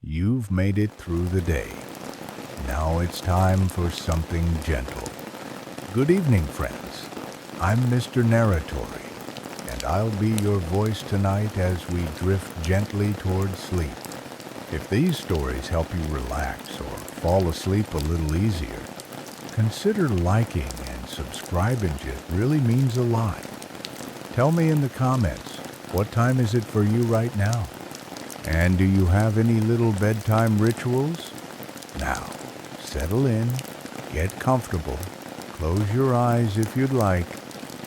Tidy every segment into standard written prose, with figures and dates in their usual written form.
You've made it through the day. Now it's time for something gentle. Good evening, friends. I'm Mr. Narratory, and I'll be your voice tonight as we drift gently toward sleep. If these stories help you relax or fall asleep a little easier, consider liking and subscribing. It really means a lot. Tell me in the comments, what time is it for you right now? And do you have any little bedtime rituals? Now, settle in, get comfortable, close your eyes if you'd like,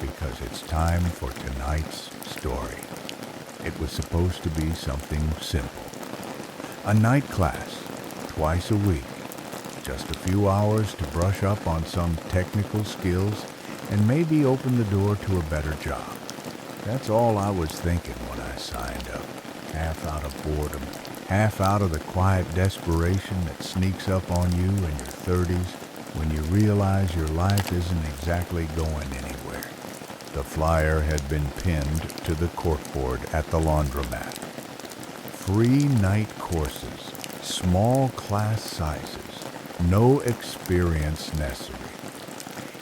because it's time for tonight's story. It was supposed to be something simple. A night class, twice a week. Just a few hours to brush up on some technical skills and maybe open the door to a better job. That's all I was thinking when I signed up. Half out of boredom, half out of the quiet desperation that sneaks up on you in your 30s when you realize your life isn't exactly going anywhere. The flyer had been pinned to the corkboard at the laundromat. Free night courses, small class sizes, no experience necessary.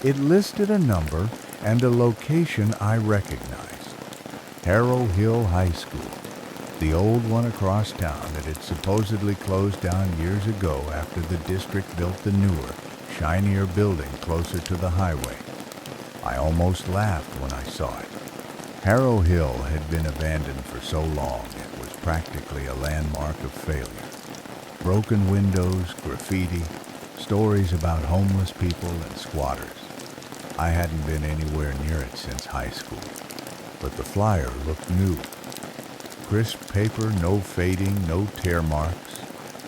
It listed a number and a location I recognized. Harrow Hill High School. The old one across town that had supposedly closed down years ago after the district built the newer, shinier building closer to the highway. I almost laughed when I saw it. Harrow Hill had been abandoned for so long it was practically a landmark of failure. Broken windows, graffiti, stories about homeless people and squatters. I hadn't been anywhere near it since high school, but the flyer looked new. Crisp paper, no fading, no tear marks.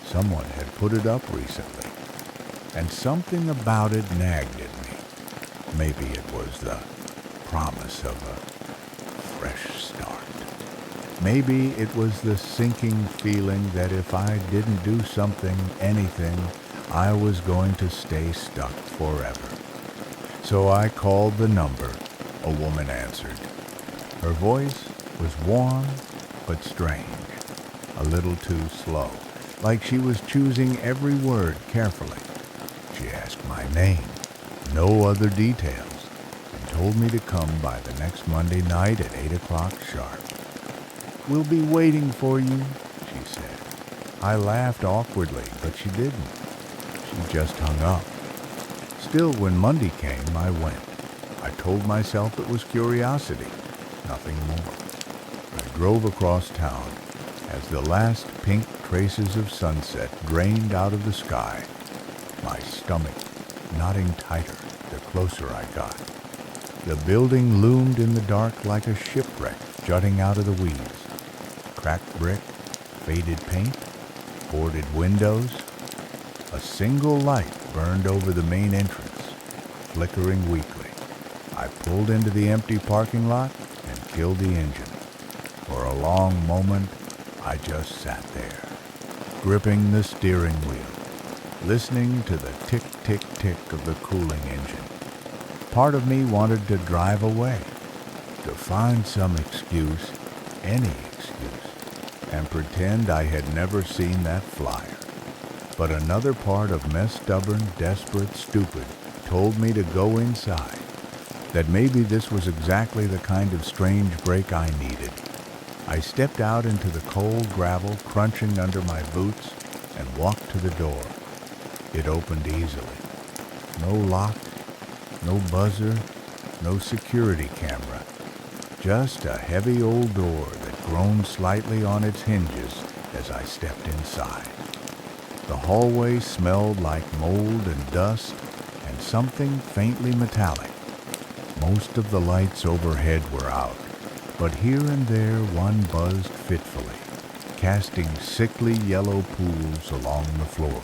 Someone had put it up recently, and something about it nagged at me. Maybe it was the promise of a fresh start. Maybe it was the sinking feeling that if I didn't do something, anything, I was going to stay stuck forever. So I called the number. A woman answered. Her voice was warm but strange, a little too slow, like she was choosing every word carefully. She asked my name, no other details, and told me to come by the next Monday night at 8 o'clock sharp. "We'll be waiting for you," she said. I laughed awkwardly, but she didn't. She just hung up. Still, when Monday came, I went. I told myself it was curiosity, nothing more. I drove across town as the last pink traces of sunset drained out of the sky, my stomach knotting tighter the closer I got. The building loomed in the dark like a shipwreck jutting out of the weeds. Cracked brick, faded paint, boarded windows. A single light burned over the main entrance, flickering weakly. I pulled into the empty parking lot and killed the engine. For a long moment, I just sat there, gripping the steering wheel, listening to the tick, tick, tick of the cooling engine. Part of me wanted to drive away, to find some excuse, any excuse, and pretend I had never seen that flyer. But another part of me, stubborn, desperate, stupid, told me to go inside, that maybe this was exactly the kind of strange break I needed. I stepped out into the cold gravel crunching under my boots and walked to the door. It opened easily. No lock, no buzzer, no security camera. Just a heavy old door that groaned slightly on its hinges as I stepped inside. The hallway smelled like mold and dust and something faintly metallic. Most of the lights overhead were out, but here and there one buzzed fitfully, casting sickly yellow pools along the floor.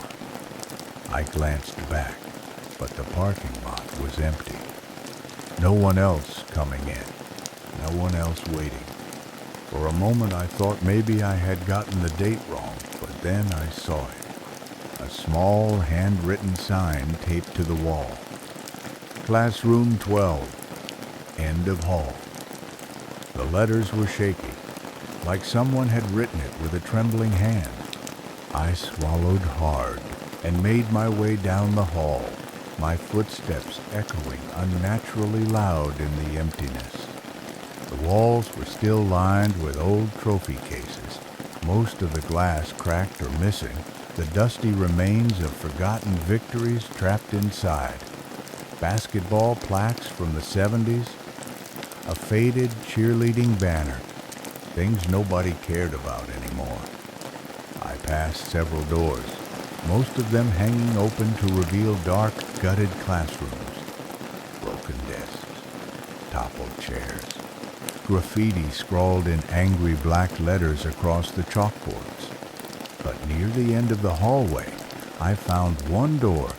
I glanced back, but the parking lot was empty. No one else coming in, no one else waiting. For a moment I thought maybe I had gotten the date wrong, but then I saw it. A small handwritten sign taped to the wall. Classroom 12, end of hall. The letters were shaky, like someone had written it with a trembling hand. I swallowed hard and made my way down the hall, my footsteps echoing unnaturally loud in the emptiness. The walls were still lined with old trophy cases, most of the glass cracked or missing, the dusty remains of forgotten victories trapped inside. Basketball plaques from the 70s, a faded cheerleading banner, things nobody cared about anymore. I passed several doors, most of them hanging open to reveal dark, gutted classrooms, broken desks, toppled chairs, graffiti scrawled in angry black letters across the chalkboards. But near the end of the hallway, I found one door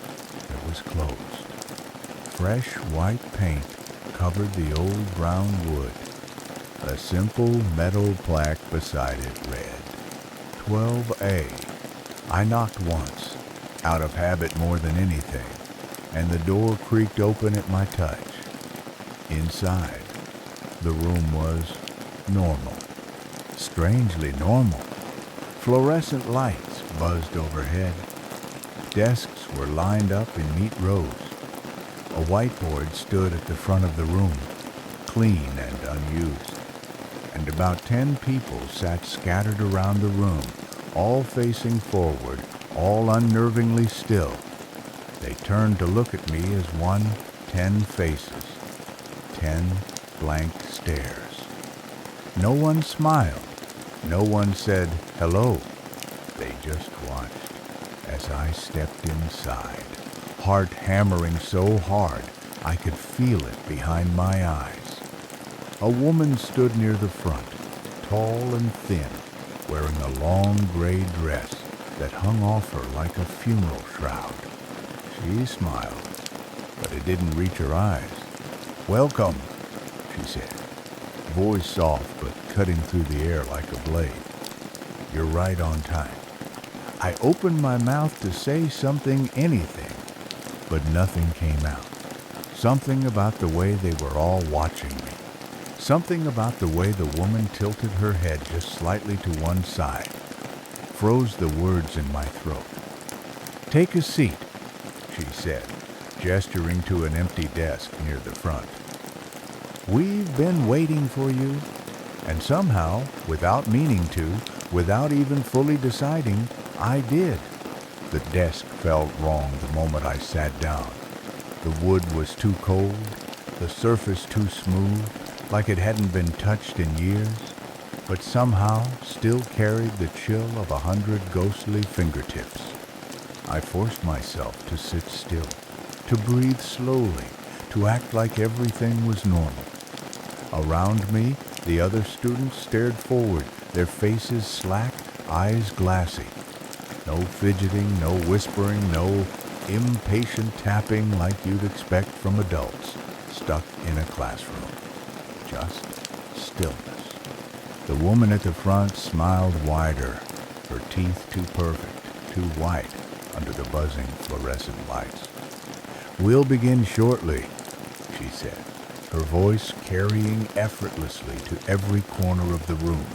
that was closed. Fresh white paint covered the old brown wood. A simple metal plaque beside it read, 12A. I knocked once, out of habit more than anything, and the door creaked open at my touch. Inside, the room was normal, strangely normal. Fluorescent lights buzzed overhead. Desks were lined up in neat rows. A whiteboard stood at the front of the room, clean and unused, and about 10 people sat scattered around the room, all facing forward, all unnervingly still. They turned to look at me as 10 faces, 10 blank stares. No one smiled. No one said hello. They just watched as I stepped inside, heart hammering so hard I could feel it behind my eyes. A woman stood near the front, tall and thin, wearing a long gray dress that hung off her like a funeral shroud. She smiled, but it didn't reach her eyes. "Welcome," she said, voice soft but cutting through the air like a blade. "You're right on time." I opened my mouth to say something, anything, but nothing came out. Something about the way they were all watching me. Something about the way the woman tilted her head just slightly to one side froze the words in my throat. "Take a seat," she said, gesturing to an empty desk near the front. "We've been waiting for you." And somehow, without meaning to, without even fully deciding, I did. The desk felt wrong the moment I sat down. The wood was too cold, the surface too smooth, like it hadn't been touched in years, but somehow still carried the chill of 100 ghostly fingertips. I forced myself to sit still, to breathe slowly, to act like everything was normal. Around me, the other students stared forward, their faces slack, eyes glassy. No fidgeting, no whispering, no impatient tapping like you'd expect from adults stuck in a classroom. Just stillness. The woman at the front smiled wider, her teeth too perfect, too white under the buzzing fluorescent lights. "We'll begin shortly," she said, her voice carrying effortlessly to every corner of the room.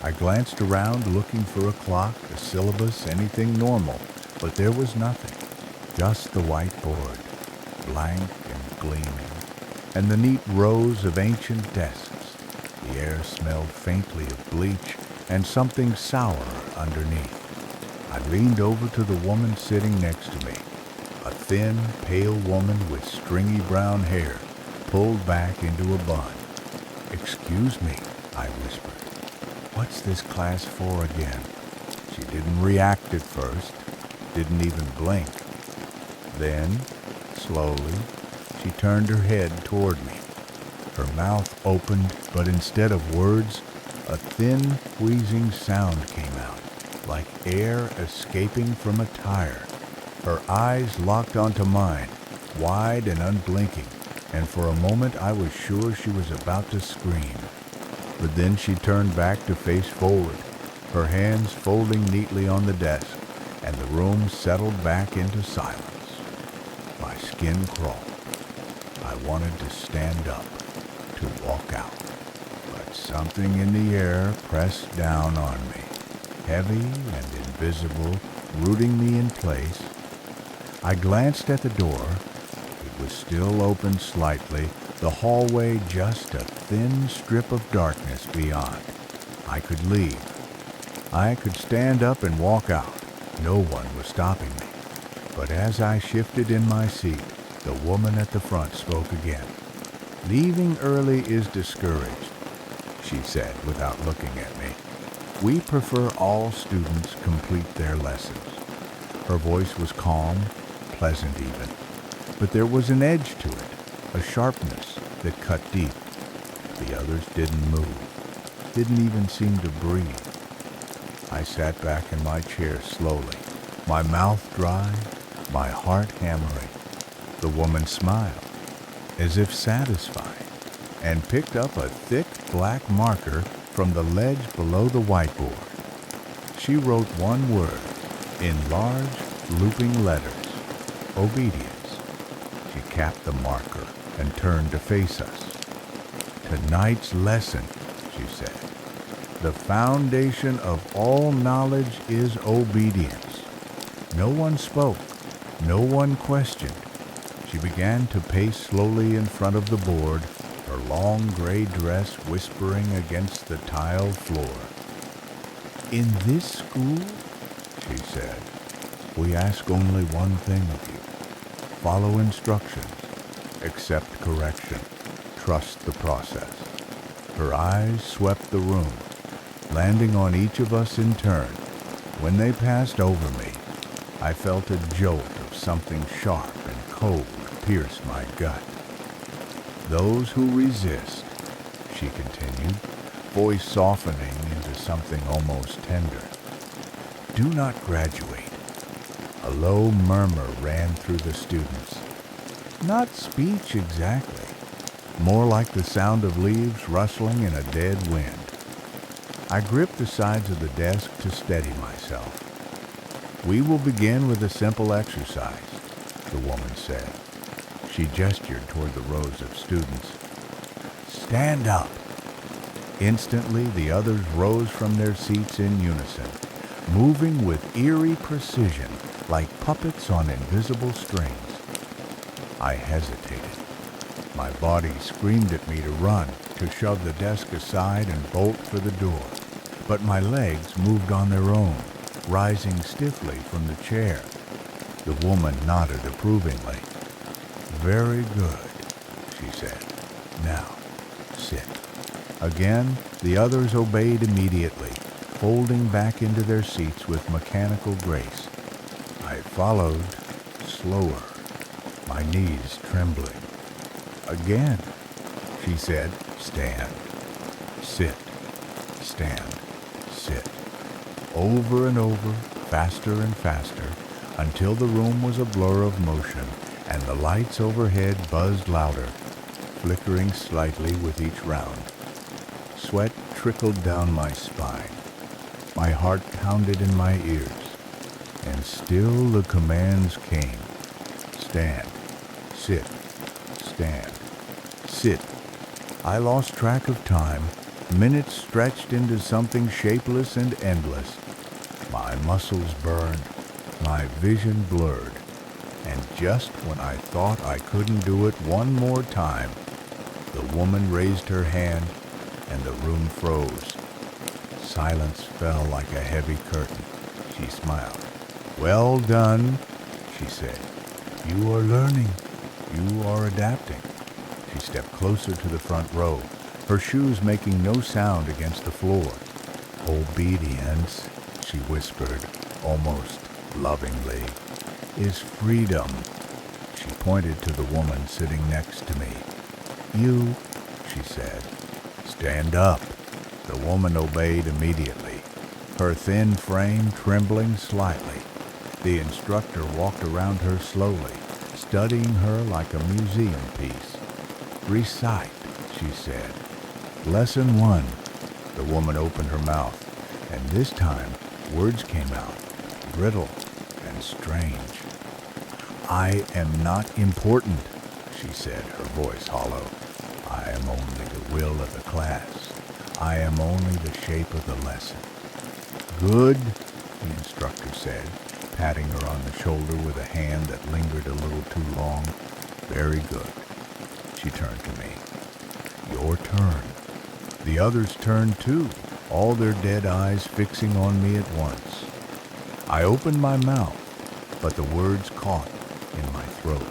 I glanced around looking for a clock, a syllabus, anything normal, but there was nothing. Just the whiteboard, blank and gleaming, and the neat rows of ancient desks. The air smelled faintly of bleach and something sour underneath. I leaned over to the woman sitting next to me, a thin, pale woman with stringy brown hair pulled back into a bun. "Excuse me," I whispered. "What's this class for again?" She didn't react at first, didn't even blink. Then, slowly, she turned her head toward me. Her mouth opened, but instead of words, a thin, wheezing sound came out, like air escaping from a tire. Her eyes locked onto mine, wide and unblinking, and for a moment I was sure she was about to scream. But then she turned back to face forward, her hands folding neatly on the desk, and the room settled back into silence. My skin crawled. I wanted to stand up, to walk out, but something in the air pressed down on me. heavy and invisible, rooting me in place. I glanced at the door. It was still open slightly, the hallway just a thin strip of darkness beyond. I could leave. I could stand up and walk out. No one was stopping me. But as I shifted in my seat, the woman at the front spoke again. "Leaving early is discouraged," she said without looking at me. "We prefer all students complete their lessons." Her voice was calm, pleasant even, but there was an edge to it, a sharpness that cut deep. The others didn't move, didn't even seem to breathe. I sat back in my chair slowly, my mouth dry, my heart hammering. The woman smiled, as if satisfied, and picked up a thick black marker from the ledge below the whiteboard. She wrote one word, in large, looping letters, "Obedience." She capped the marker and turned to face us. "Tonight's lesson," she said, "the foundation of all knowledge is obedience." No one spoke, no one questioned. She began to pace slowly in front of the board, her long gray dress whispering against the tile floor. "In this school," she said, "we ask only one thing of you. Follow instructions, accept correction, trust the process." Her eyes swept the room, landing on each of us in turn. When they passed over me, I felt a jolt of something sharp and cold pierce my gut. "Those who resist," she continued, voice softening into something almost tender, "do not graduate." A low murmur ran through the students. Not speech exactly, more like the sound of leaves rustling in a dead wind. I gripped the sides of the desk to steady myself. "We will begin with a simple exercise," the woman said. She gestured toward the rows of students. "Stand up." Instantly, the others rose from their seats in unison, moving with eerie precision, like puppets on invisible strings. I hesitated. My body screamed at me to run, to shove the desk aside and bolt for the door. But my legs moved on their own, rising stiffly from the chair. The woman nodded approvingly. "Very good," she said. "Now, sit." Again, the others obeyed immediately, folding back into their seats with mechanical grace. I followed, slower, my knees trembling. "Again," she said, "stand, sit, stand, sit." Over and over, faster and faster, until the room was a blur of motion, and the lights overhead buzzed louder, flickering slightly with each round. Sweat trickled down my spine. My heart pounded in my ears. And still the commands came. Stand, sit, stand, sit. I lost track of time. Minutes stretched into something shapeless and endless. My muscles burned, my vision blurred. And just when I thought I couldn't do it one more time, the woman raised her hand and the room froze. Silence fell like a heavy curtain. She smiled. "Well done," she said. "You are learning. You are adapting." She stepped closer to the front row, her shoes making no sound against the floor. "Obedience," she whispered, almost lovingly, "is freedom." She pointed to the woman sitting next to me. "You," she said, "stand up." The woman obeyed immediately, her thin frame trembling slightly. The instructor walked around her slowly, studying her like a museum piece. "Recite," she said. "Lesson 1. The woman opened her mouth, and this time words came out, brittle and strange. "I am not important," she said, her voice hollow. "I am only the will of the class. I am only the shape of the lesson. Good, the instructor said, patting her on the shoulder with a hand that lingered a little too long. Very good. She turned to me. Your turn. The others turned too, all their dead eyes fixing on me at once. I opened my mouth, but the words caught in my throat.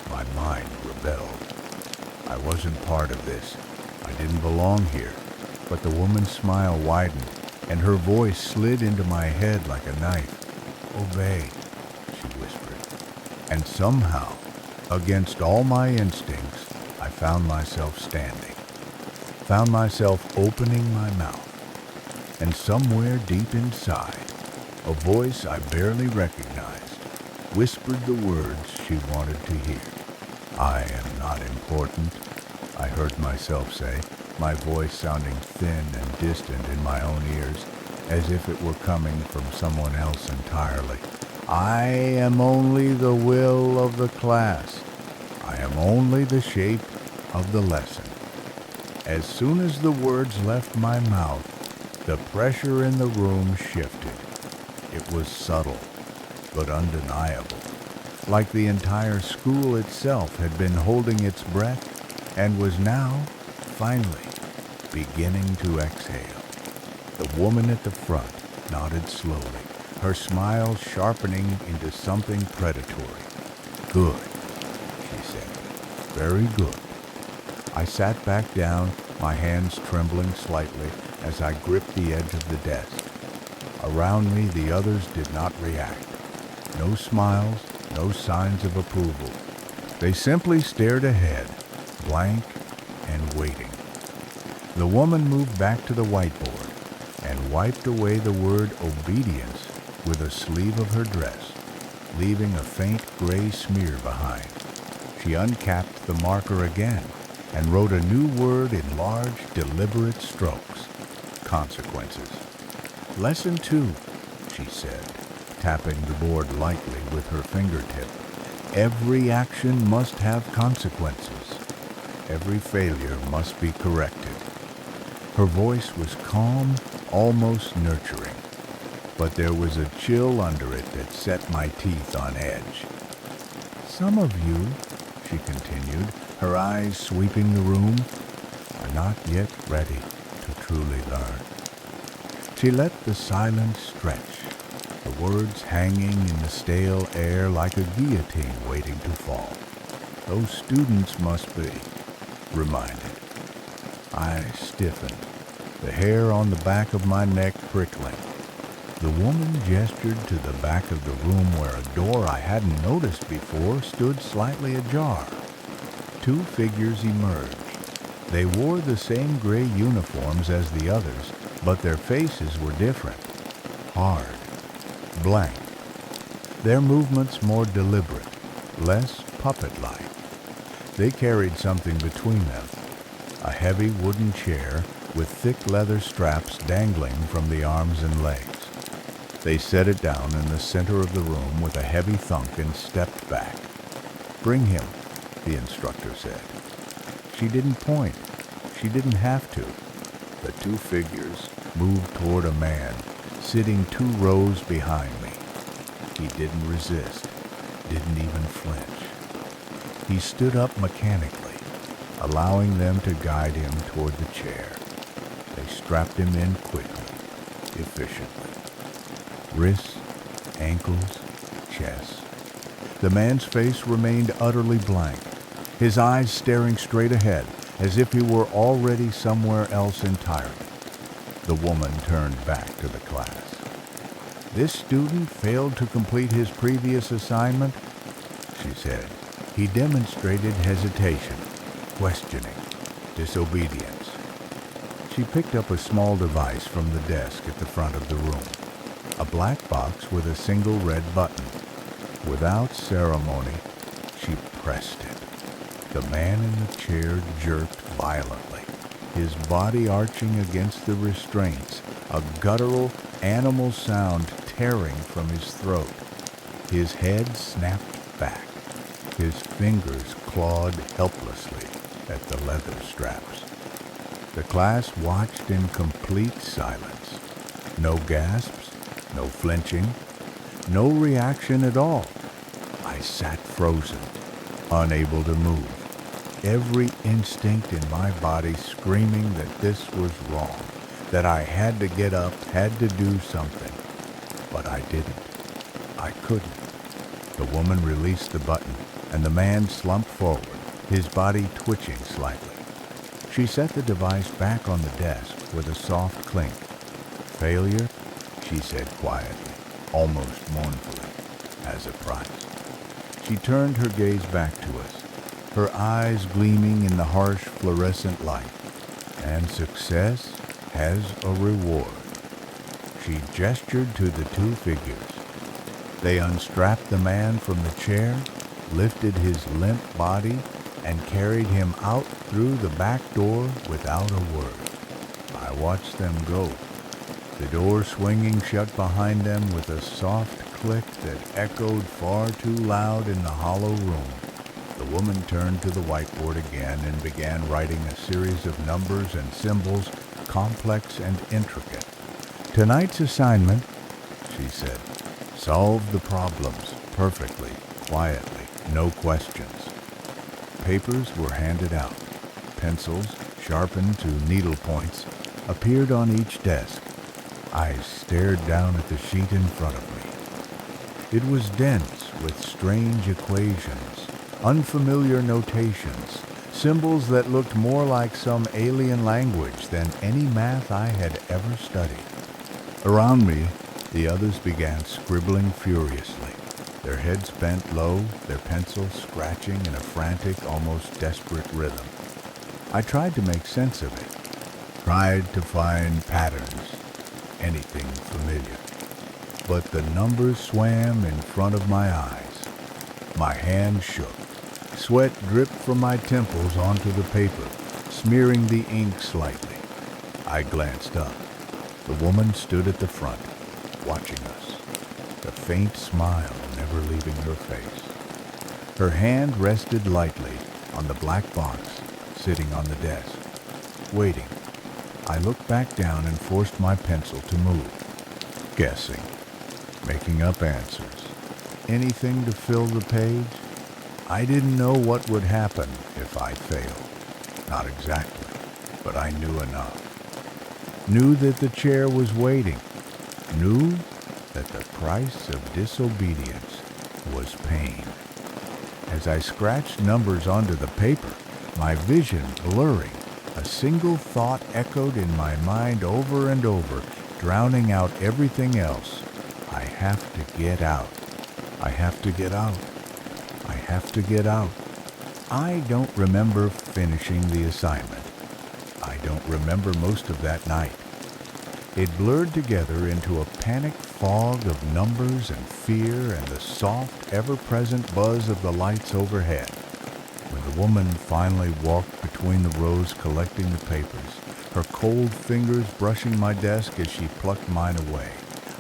My mind rebelled. I wasn't part of this. I didn't belong here. But the woman's smile widened, and her voice slid into my head like a knife. Obey, she whispered. And somehow, against all my instincts, I found myself standing. Found myself opening my mouth. And somewhere deep inside, a voice I barely recognized whispered the words she wanted to hear. I am not important, I heard myself say, my voice sounding thin and distant in my own ears, as if it were coming from someone else entirely. I am only the will of the class. I am only the shape of the lesson. As soon as the words left my mouth, the pressure in the room shifted. It was subtle, but undeniable, like the entire school itself had been holding its breath and was now, finally, beginning to exhale. The woman at the front nodded slowly, her smile sharpening into something predatory. Good, she said. Very good. I sat back down, my hands trembling slightly as I gripped the edge of the desk. Around me, the others did not react. No smiles, no signs of approval. They simply stared ahead, blank and waiting. The woman moved back to the whiteboard and wiped away the word obedience with a sleeve of her dress, leaving a faint gray smear behind. She uncapped the marker again and wrote a new word in large, deliberate strokes. Consequences. Lesson 2, she said, tapping the board lightly with her fingertip. Every action must have consequences. Every failure must be corrected. Her voice was calm, almost nurturing, but there was a chill under it that set my teeth on edge. Some of you, she continued, her eyes sweeping the room, are not yet ready to truly learn. She let the silence stretch, the words hanging in the stale air like a guillotine waiting to fall. Those students must be reminded. I stiffened, the hair on the back of my neck prickling. The woman gestured to the back of the room where a door I hadn't noticed before stood slightly ajar. Two figures emerged. They wore the same gray uniforms as the others, but their faces were different. Hard, blank. Their movements more deliberate, less puppet-like. They carried something between them, a heavy wooden chair with thick leather straps dangling from the arms and legs. They set it down in the center of the room with a heavy thunk and stepped back. Bring him, the instructor said. She didn't point. She didn't have to. The two figures moved toward a man sitting 2 rows behind me. He didn't resist, didn't even flinch. He stood up mechanically, allowing them to guide him toward the chair. They strapped him in quickly, efficiently. Wrists, ankles, chest. The man's face remained utterly blank, his eyes staring straight ahead, as if he were already somewhere else entirely. The woman turned back to the class. This student failed to complete his previous assignment, she said. He demonstrated hesitation, questioning, disobedience. She picked up a small device from the desk at the front of the room, a black box with a single red button. Without ceremony, she pressed it. The man in the chair jerked violently, his body arching against the restraints, a guttural, animal sound tearing from his throat. His head snapped back. His fingers clawed helplessly at the leather straps. The class watched in complete silence. No gasps, no flinching, no reaction at all. I sat frozen, unable to move, every instinct in my body screaming that this was wrong, that I had to get up, had to do something. But I didn't. I couldn't. The woman released the button, and the man slumped forward, his body twitching slightly. She set the device back on the desk with a soft clink. Failure, she said quietly, almost mournfully, as a price. She turned her gaze back to us, her eyes gleaming in the harsh fluorescent light. And success has a reward. She gestured to the two figures. They unstrapped the man from the chair, lifted his limp body, and carried him out through the back door without a word. I watched them go, the door swinging shut behind them with a soft click that echoed far too loud in the hollow room. The woman turned to the whiteboard again and began writing a series of numbers and symbols, complex and intricate. "Tonight's assignment," she said, "solve the problems perfectly, quietly, no questions." Papers were handed out. Pencils, sharpened to needle points, appeared on each desk. I stared down at the sheet in front of me. It was dense with strange equations, unfamiliar notations, symbols that looked more like some alien language than any math I had ever studied. Around me, the others began scribbling furiously, their heads bent low, their pencils scratching in a frantic, almost desperate rhythm. I tried to make sense of it, tried to find patterns, anything familiar. But the numbers swam in front of my eyes. My hands shook. Sweat dripped from my temples onto the paper, smearing the ink slightly. I glanced up. The woman stood at the front, watching us, the faint smile never leaving her face. Her hand rested lightly on the black box sitting on the desk, waiting. I looked back down and forced my pencil to move, guessing, making up answers, anything to fill the page. I didn't know what would happen if I failed. Not exactly, but I knew enough. Knew that the chair was waiting. Knew that the price of disobedience was pain. As I scratched numbers onto the paper, my vision blurring, a single thought echoed in my mind over and over, drowning out everything else. I have to get out. I have to get out. I have to get out. I don't remember finishing the assignment. I don't remember most of that night. It blurred together into a panic fog of numbers and fear and the soft, ever-present buzz of the lights overhead. When the woman finally walked between the rows collecting the papers, her cold fingers brushing my desk as she plucked mine away,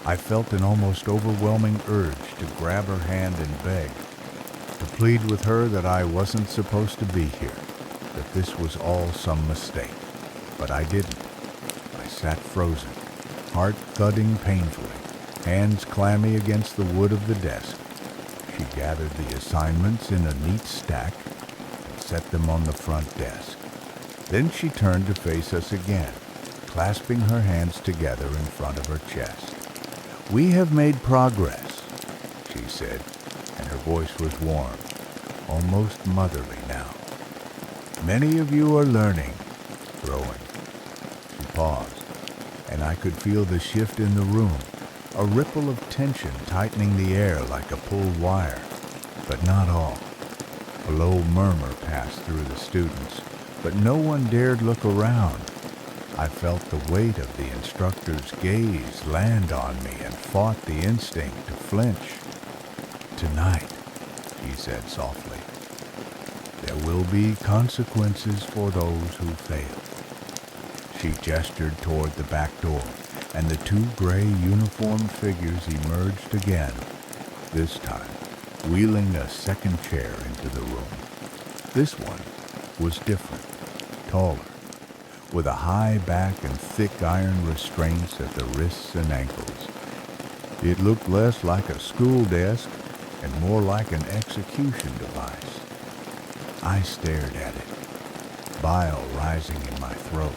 I felt an almost overwhelming urge to grab her hand and beg, to plead with her that I wasn't supposed to be here, that this was all some mistake. But I didn't. I sat frozen, heart thudding painfully, hands clammy against the wood of the desk. She gathered the assignments in a neat stack and set them on the front desk. Then she turned to face us again, clasping her hands together in front of her chest. "We have made progress," she said, and her voice was warm, almost motherly now. "Many of you are learning, growing." She paused, and I could feel the shift in the room, a ripple of tension tightening the air like a pulled wire. But not all. A low murmur passed through the students, but no one dared look around. I felt the weight of the instructor's gaze land on me and fought the instinct to flinch. "Tonight," he said softly, "there will be consequences for those who fail." She gestured toward the back door, and the two gray uniformed figures emerged again, this time wheeling a second chair into the room. This one was different, taller, with a high back and thick iron restraints at the wrists and ankles. It looked less like a school desk and more like an execution device. I stared at it, bile rising in my throat.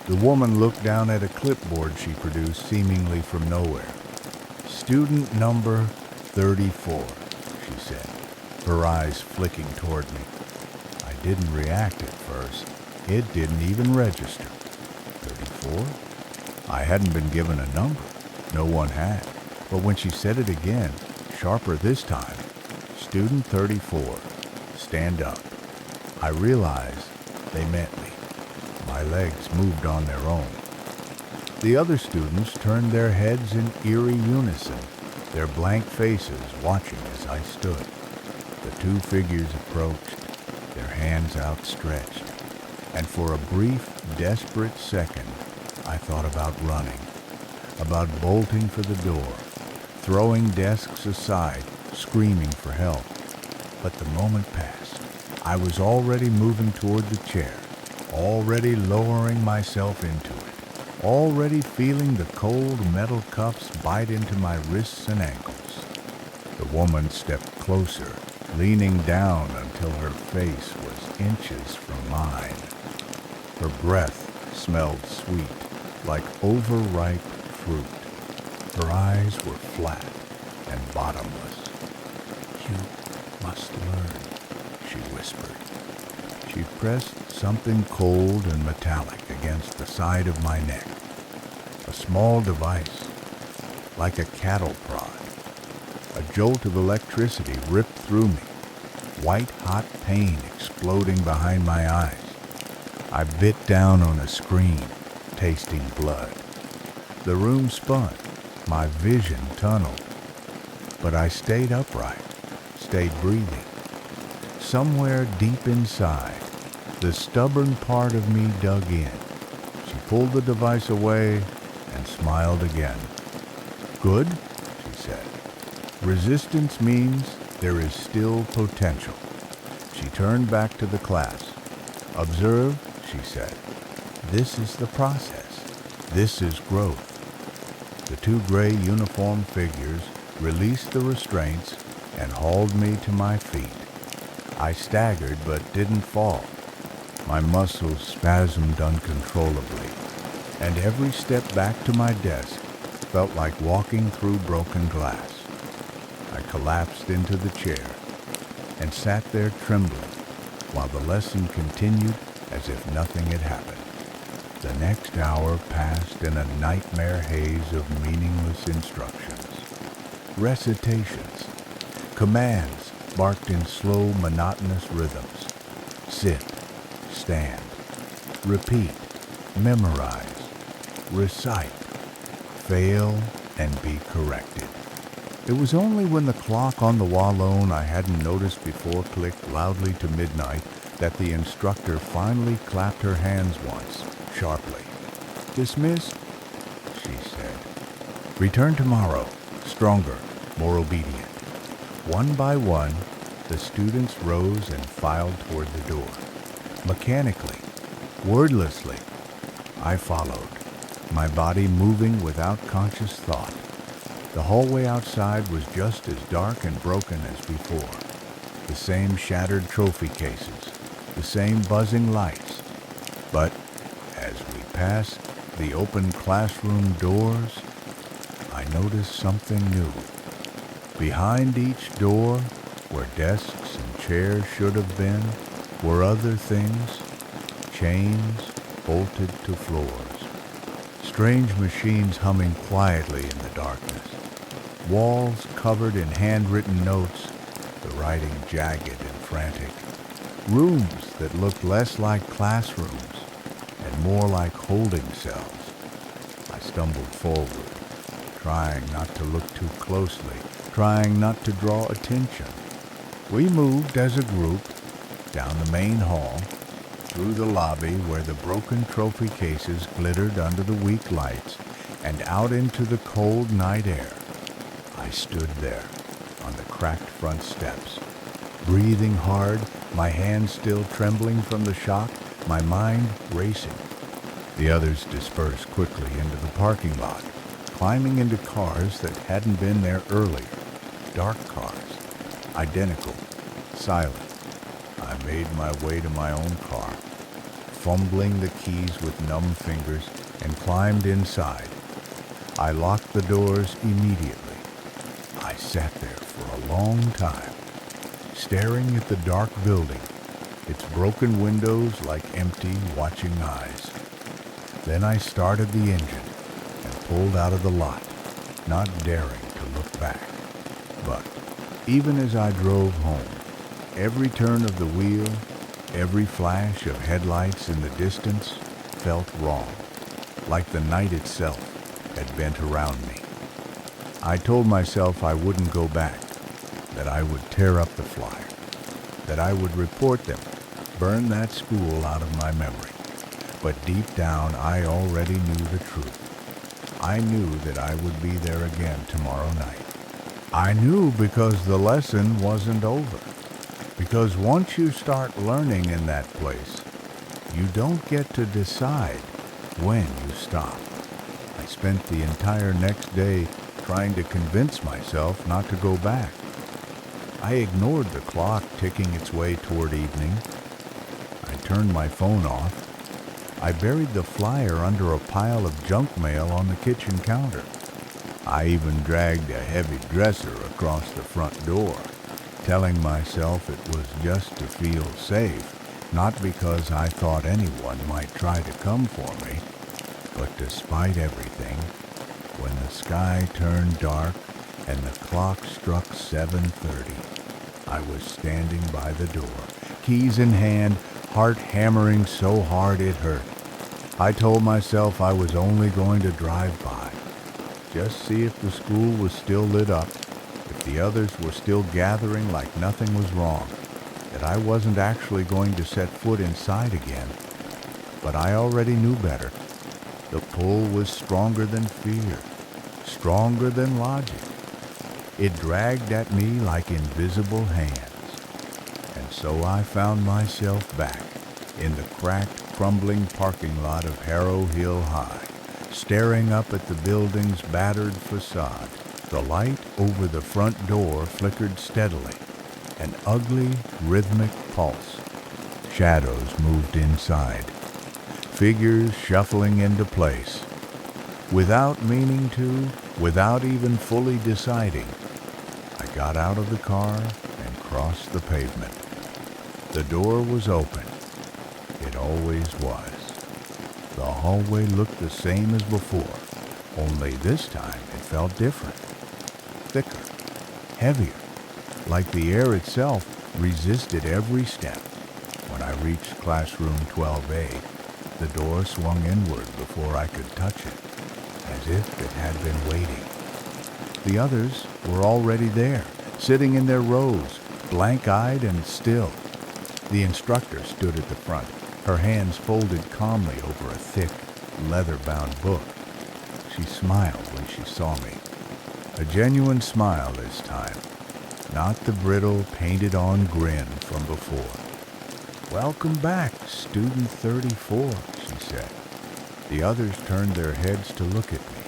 The woman looked down at a clipboard she produced seemingly from nowhere. "Student number 34, she said, her eyes flicking toward me. I didn't react at first. It didn't even register. 34? I hadn't been given a number. No one had. But when she said it again, sharper this time, "Student 34, stand up," I realized they meant me. My legs moved on their own. The other students turned their heads in eerie unison, their blank faces watching as I stood. The two figures approached, their hands outstretched, and for a brief, desperate second, I thought about running, about bolting for the door, throwing desks aside, screaming for help. But the moment passed. I was already moving toward the chair, already lowering myself into it, already feeling the cold metal cuffs bite into my wrists and ankles. The woman stepped closer, leaning down until her face was inches from mine. Her breath smelled sweet, like overripe fruit. Her eyes were flat and bottomless. "You must learn," she whispered. She pressed something cold and metallic against the side of my neck. A small device, like a cattle prod. A jolt of electricity ripped through me, white-hot pain exploding behind my eyes. I bit down on a screen, tasting blood. The room spun, my vision tunneled. But I stayed upright, stayed breathing. Somewhere deep inside, the stubborn part of me dug in. She pulled the device away and smiled again. "Good," she said. "Resistance means there is still potential." She turned back to the class. "Observe," she said. "This is the process. This is growth." The two gray uniformed figures released the restraints and hauled me to my feet. I staggered but didn't fall. My muscles spasmed uncontrollably, and every step back to my desk felt like walking through broken glass. I collapsed into the chair and sat there trembling while the lesson continued as if nothing had happened. The next hour passed in a nightmare haze of meaningless instructions. Recitations, commands barked in slow, monotonous rhythms. Sit, stand, repeat, memorize, recite, fail, and be corrected. It was only when the clock on the wall I hadn't noticed before clicked loudly to midnight that the instructor finally clapped her hands once, sharply. "Dismissed," she said. "Return tomorrow, stronger, more obedient." One by one, the students rose and filed toward the door. Mechanically, wordlessly, I followed, my body moving without conscious thought. The hallway outside was just as dark and broken as before. The same shattered trophy cases, the same buzzing lights. But as we passed the open classroom doors, I noticed something new. Behind each door, where desks and chairs should have been, were other things, chains bolted to floors. Strange machines humming quietly in the darkness. Walls covered in handwritten notes, the writing jagged and frantic. Rooms that looked less like classrooms and more like holding cells. I stumbled forward, trying not to look too closely, trying not to draw attention. We moved as a group down the main hall, through the lobby where the broken trophy cases glittered under the weak lights, and out into the cold night air. I stood there on the cracked front steps, breathing hard, my hands still trembling from the shock, my mind racing. The others dispersed quickly into the parking lot, climbing into cars that hadn't been there earlier. Dark cars, identical, silent. I made my way to my own car, fumbling the keys with numb fingers, and climbed inside. I locked the doors immediately. I sat there for a long time, staring at the dark building, its broken windows like empty, watching eyes. Then I started the engine and pulled out of the lot, not daring to look back. But even as I drove home, every turn of the wheel, every flash of headlights in the distance felt wrong, like the night itself had bent around me. I told myself I wouldn't go back, that I would tear up the flyer, that I would report them, burn that school out of my memory. But deep down, I already knew the truth. I knew that I would be there again tomorrow night. I knew because the lesson wasn't over. Because once you start learning in that place, you don't get to decide when you stop. I spent the entire next day trying to convince myself not to go back. I ignored the clock ticking its way toward evening. I turned my phone off. I buried the flyer under a pile of junk mail on the kitchen counter. I even dragged a heavy dresser across the front door, telling myself it was just to feel safe, not because I thought anyone might try to come for me. But despite everything, when the sky turned dark and the clock struck 7:30, I was standing by the door, keys in hand, heart hammering so hard it hurt. I told myself I was only going to drive by, just see if the school was still lit up, if the others were still gathering like nothing was wrong, that I wasn't actually going to set foot inside again. But I already knew better. The pull was stronger than fear, stronger than logic. It dragged at me like invisible hands. And so I found myself back in the cracked, crumbling parking lot of Harrow Hill High, staring up at the building's battered facade. The light over the front door flickered steadily, an ugly, rhythmic pulse. Shadows moved inside, figures shuffling into place. Without meaning to, without even fully deciding, I got out of the car and crossed the pavement. The door was open. It always was. The hallway looked the same as before, only this time it felt different. Thicker, heavier, like the air itself resisted every step. When I reached classroom 12A, the door swung inward before I could touch it, as if it had been waiting. The others were already there, sitting in their rows, blank-eyed and still. The instructor stood at the front, her hands folded calmly over a thick, leather-bound book. She smiled when she saw me. A genuine smile this time, not the brittle, painted-on grin from before. "Welcome back, student 34, she said. The others turned their heads to look at me,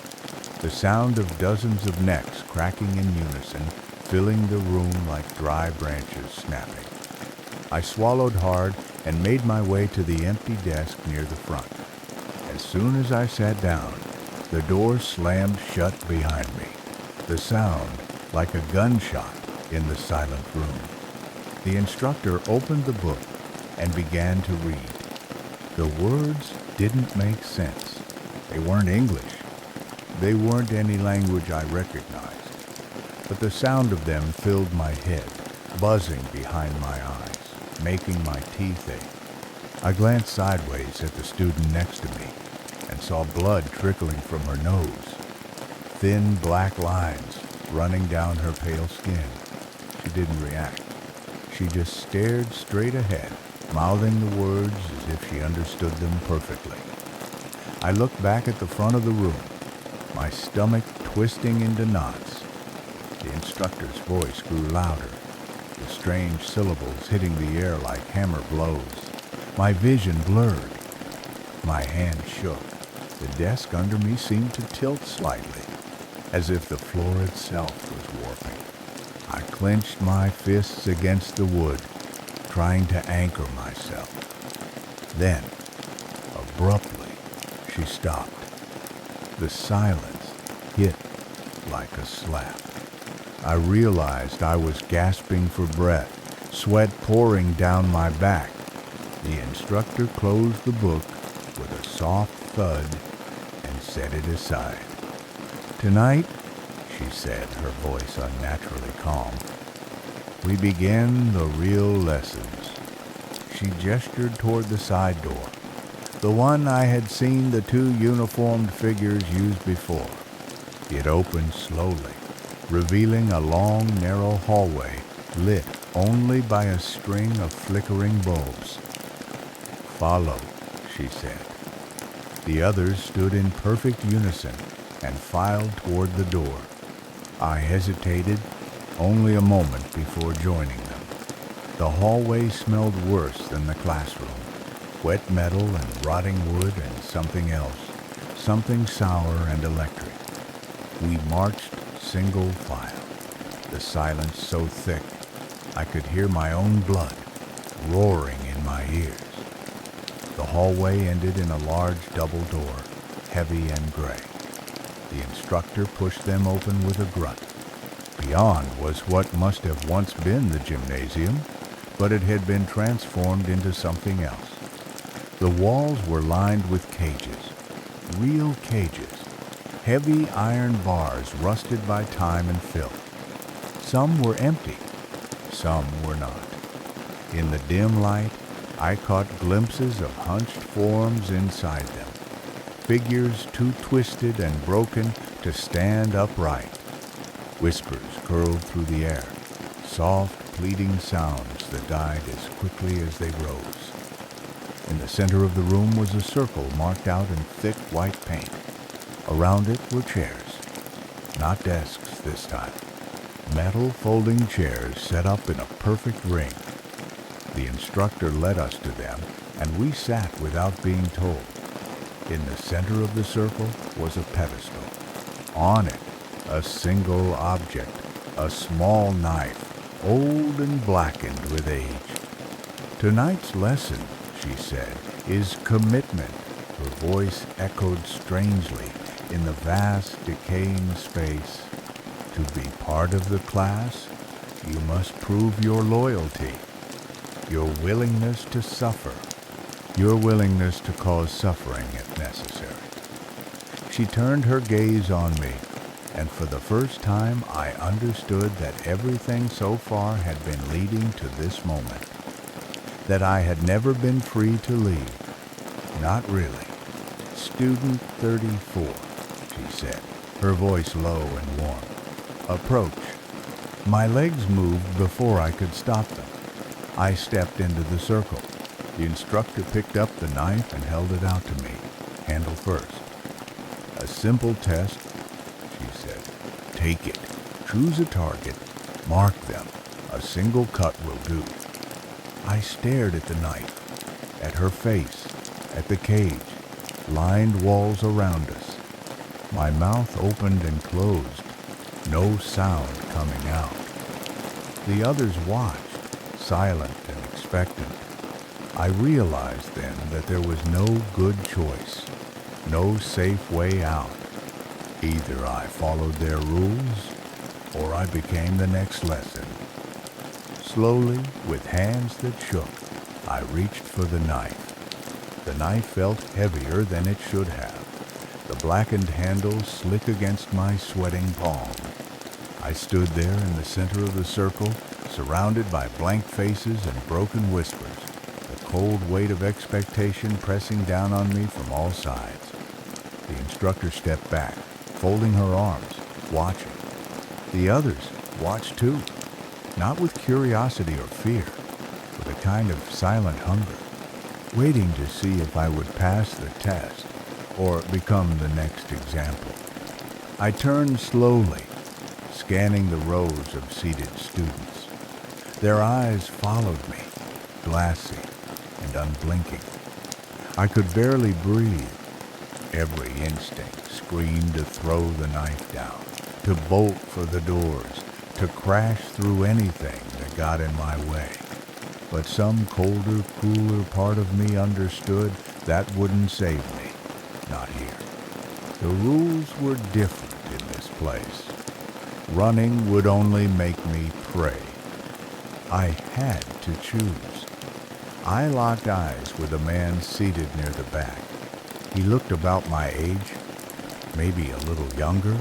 the sound of dozens of necks cracking in unison, filling the room like dry branches snapping. I swallowed hard and made my way to the empty desk near the front. As soon as I sat down, the door slammed shut behind me, the sound like a gunshot in the silent room. The instructor opened the book and began to read. The words didn't make sense. They weren't English. They weren't any language I recognized. But the sound of them filled my head, buzzing behind my eyes, making my teeth ache. I glanced sideways at the student next to me and saw blood trickling from her nose, thin black lines running down her pale skin. She didn't react. She just stared straight ahead, mouthing the words as if she understood them perfectly. I looked back at the front of the room, my stomach twisting into knots. The instructor's voice grew louder, the strange syllables hitting the air like hammer blows. My vision blurred. My hand shook. The desk under me seemed to tilt slightly, as if the floor itself was warping. I clenched my fists against the wood, trying to anchor myself. Then, abruptly, she stopped. The silence hit like a slap. I realized I was gasping for breath, sweat pouring down my back. The instructor closed the book with a soft thud and set it aside. "Tonight," she said, her voice unnaturally calm, "we begin the real lessons." She gestured toward the side door, the one I had seen the two uniformed figures use before. It opened slowly, revealing a long, narrow hallway lit only by a string of flickering bulbs. "Follow," she said. The others stood in perfect unison and filed toward the door. I hesitated only a moment before joining them. The hallway smelled worse than the classroom. Wet metal and rotting wood and something else, something sour and electric. We marched single file, the silence so thick I could hear my own blood roaring in my ears. The hallway ended in a large double door, heavy and gray. The instructor pushed them open with a grunt. Beyond was what must have once been the gymnasium, but it had been transformed into something else. The walls were lined with cages, real cages, heavy iron bars rusted by time and filth. Some were empty, some were not. In the dim light, I caught glimpses of hunched forms inside them, figures too twisted and broken to stand upright. Whispers curled through the air, soft, pleading sounds that died as quickly as they rose. In the center of the room was a circle marked out in thick white paint. Around it were chairs, not desks this time. Metal folding chairs set up in a perfect ring. The instructor led us to them, and we sat without being told. In the center of the circle was a pedestal. On it, a single object, a small knife, old and blackened with age. "Tonight's lesson," she said, "is commitment." Her voice echoed strangely in the vast, decaying space. "To be part of the class, you must prove your loyalty, your willingness to suffer, your willingness to cause suffering if necessary." She turned her gaze on me, and for the first time I understood that everything so far had been leading to this moment, that I had never been free to leave. Not really. "Student 34, she said, her voice low and warm. "Approach." My legs moved before I could stop them. I stepped into the circle. The instructor picked up the knife and held it out to me, handle first. "A simple test," she said. "Take it. Choose a target. Mark them. A single cut will do." I stared at the knife, at her face, at the cage, lined walls around us. My mouth opened and closed, no sound coming out. The others watched, silent and expectant. I realized then that there was no good choice, no safe way out. Either I followed their rules, or I became the next lesson. Slowly, with hands that shook, I reached for the knife. The knife felt heavier than it should have, the blackened handle slick against my sweating palm. I stood there in the center of the circle, surrounded by blank faces and broken whispers, the cold weight of expectation pressing down on me from all sides. The instructor stepped back, folding her arms, watching. The others watched too, not with curiosity or fear, with a kind of silent hunger, waiting to see if I would pass the test or become the next example. I turned slowly, scanning the rows of seated students. Their eyes followed me, glassy and unblinking. I could barely breathe. Every instinct screamed to throw the knife down, to bolt for the doors, to crash through anything that got in my way. But some colder, cooler part of me understood that wouldn't save me. Not here. The rules were different in this place. Running would only make me prey. I had to choose. I locked eyes with a man seated near the back. He looked about my age, maybe a little younger,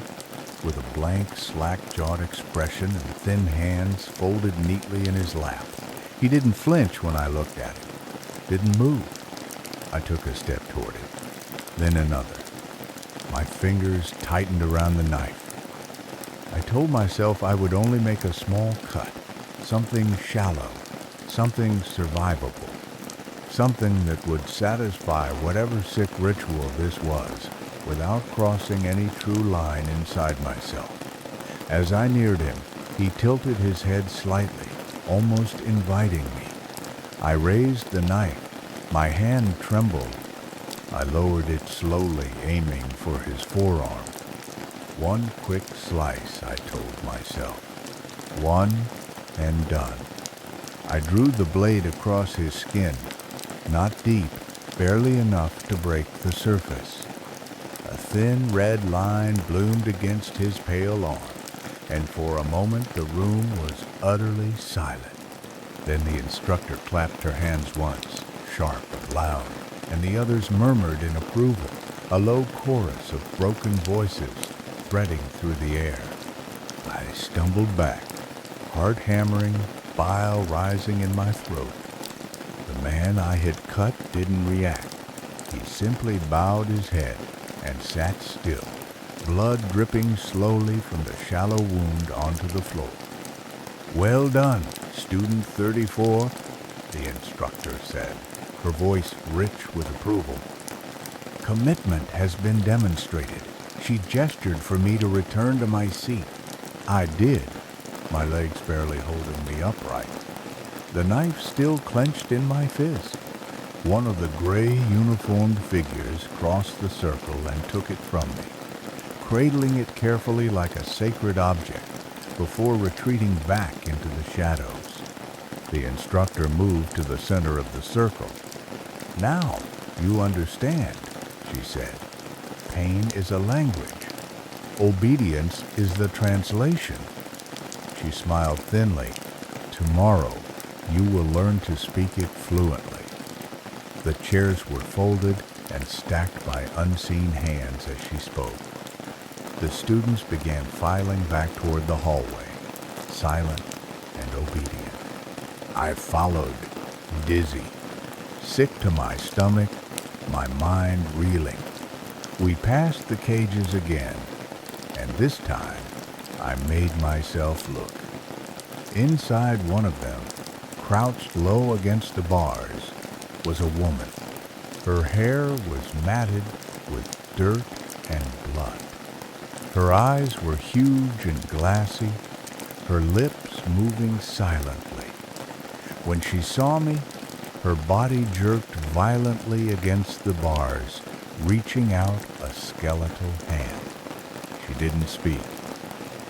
with a blank, slack-jawed expression and thin hands folded neatly in his lap. He didn't flinch when I looked at him, didn't move. I took a step toward him, then another. My fingers tightened around the knife. I told myself I would only make a small cut, something shallow, something survivable, something that would satisfy whatever sick ritual this was, without crossing any true line inside myself. As I neared him, he tilted his head slightly, almost inviting me. I raised the knife. My hand trembled. I lowered it slowly, aiming for his forearm. One quick slice, I told myself. One and done. I drew the blade across his skin, not deep, barely enough to break the surface. A thin red line bloomed against his pale arm, and for a moment the room was utterly silent. Then the instructor clapped her hands once, sharp and loud, and the others murmured in approval, a low chorus of broken voices threading through the air. I stumbled back, heart hammering, bile rising in my throat. The man I had cut didn't react. He simply bowed his head and sat still, blood dripping slowly from the shallow wound onto the floor. "Well done, student 34, the instructor said, her voice rich with approval. Commitment has been demonstrated. She gestured for me to return to my seat. I did, my legs barely holding me upright. The knife still clenched in my fist. One of the gray uniformed figures crossed the circle and took it from me, cradling it carefully like a sacred object before retreating back into the shadows. The instructor moved to the center of the circle. "Now you understand," she said. "Pain is a language. Obedience is the translation." She smiled thinly. "Tomorrow you will learn to speak it fluently." The chairs were folded and stacked by unseen hands as she spoke. The students began filing back toward the hallway, silent and obedient. I followed, dizzy, sick to my stomach, my mind reeling. We passed the cages again, and this time I made myself look. Inside one of them, crouched low against the bars, was a woman. Her hair was matted with dirt and blood. Her eyes were huge and glassy, her lips moving silently. When she saw me, her body jerked violently against the bars, reaching out a skeletal hand. She didn't speak,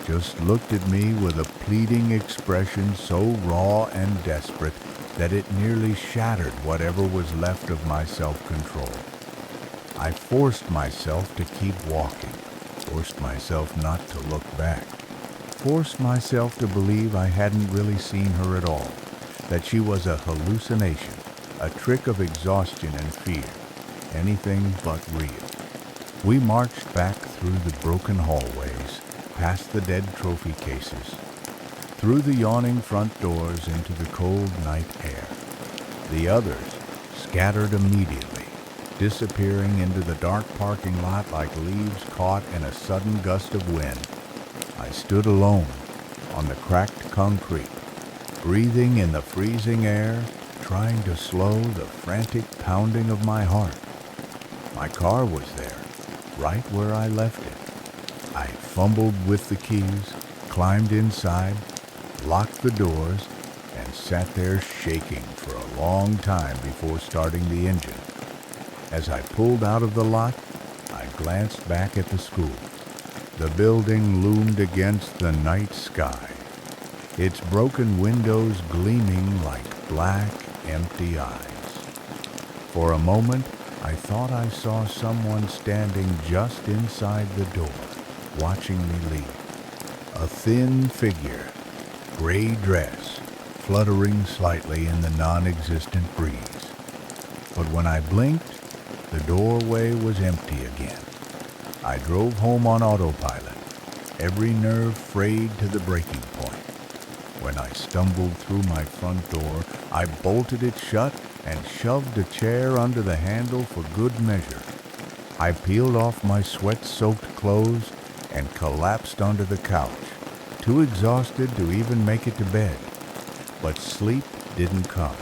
just looked at me with a pleading expression so raw and desperate that it nearly shattered whatever was left of my self-control. I forced myself to keep walking, forced myself not to look back, forced myself to believe I hadn't really seen her at all, that she was a hallucination, a trick of exhaustion and fear, anything but real. We marched back through the broken hallways, past the dead trophy cases, through the yawning front doors into the cold night air. The others scattered immediately, disappearing into the dark parking lot like leaves caught in a sudden gust of wind. I stood alone on the cracked concrete, breathing in the freezing air, trying to slow the frantic pounding of my heart. My car was there, right where I left it. I fumbled with the keys, climbed inside, locked the doors, and sat there shaking for a long time before starting the engine. As I pulled out of the lot, glanced back at the school. The building loomed against the night sky, its broken windows gleaming like black, empty eyes. For a moment, I thought I saw someone standing just inside the door, watching me leave. A thin figure, gray dress, fluttering slightly in the non-existent breeze. But when I blinked, the doorway was empty again. I drove home on autopilot, every nerve frayed to the breaking point. When I stumbled through my front door, I bolted it shut and shoved a chair under the handle for good measure. I peeled off my sweat-soaked clothes and collapsed onto the couch, too exhausted to even make it to bed. But sleep didn't come.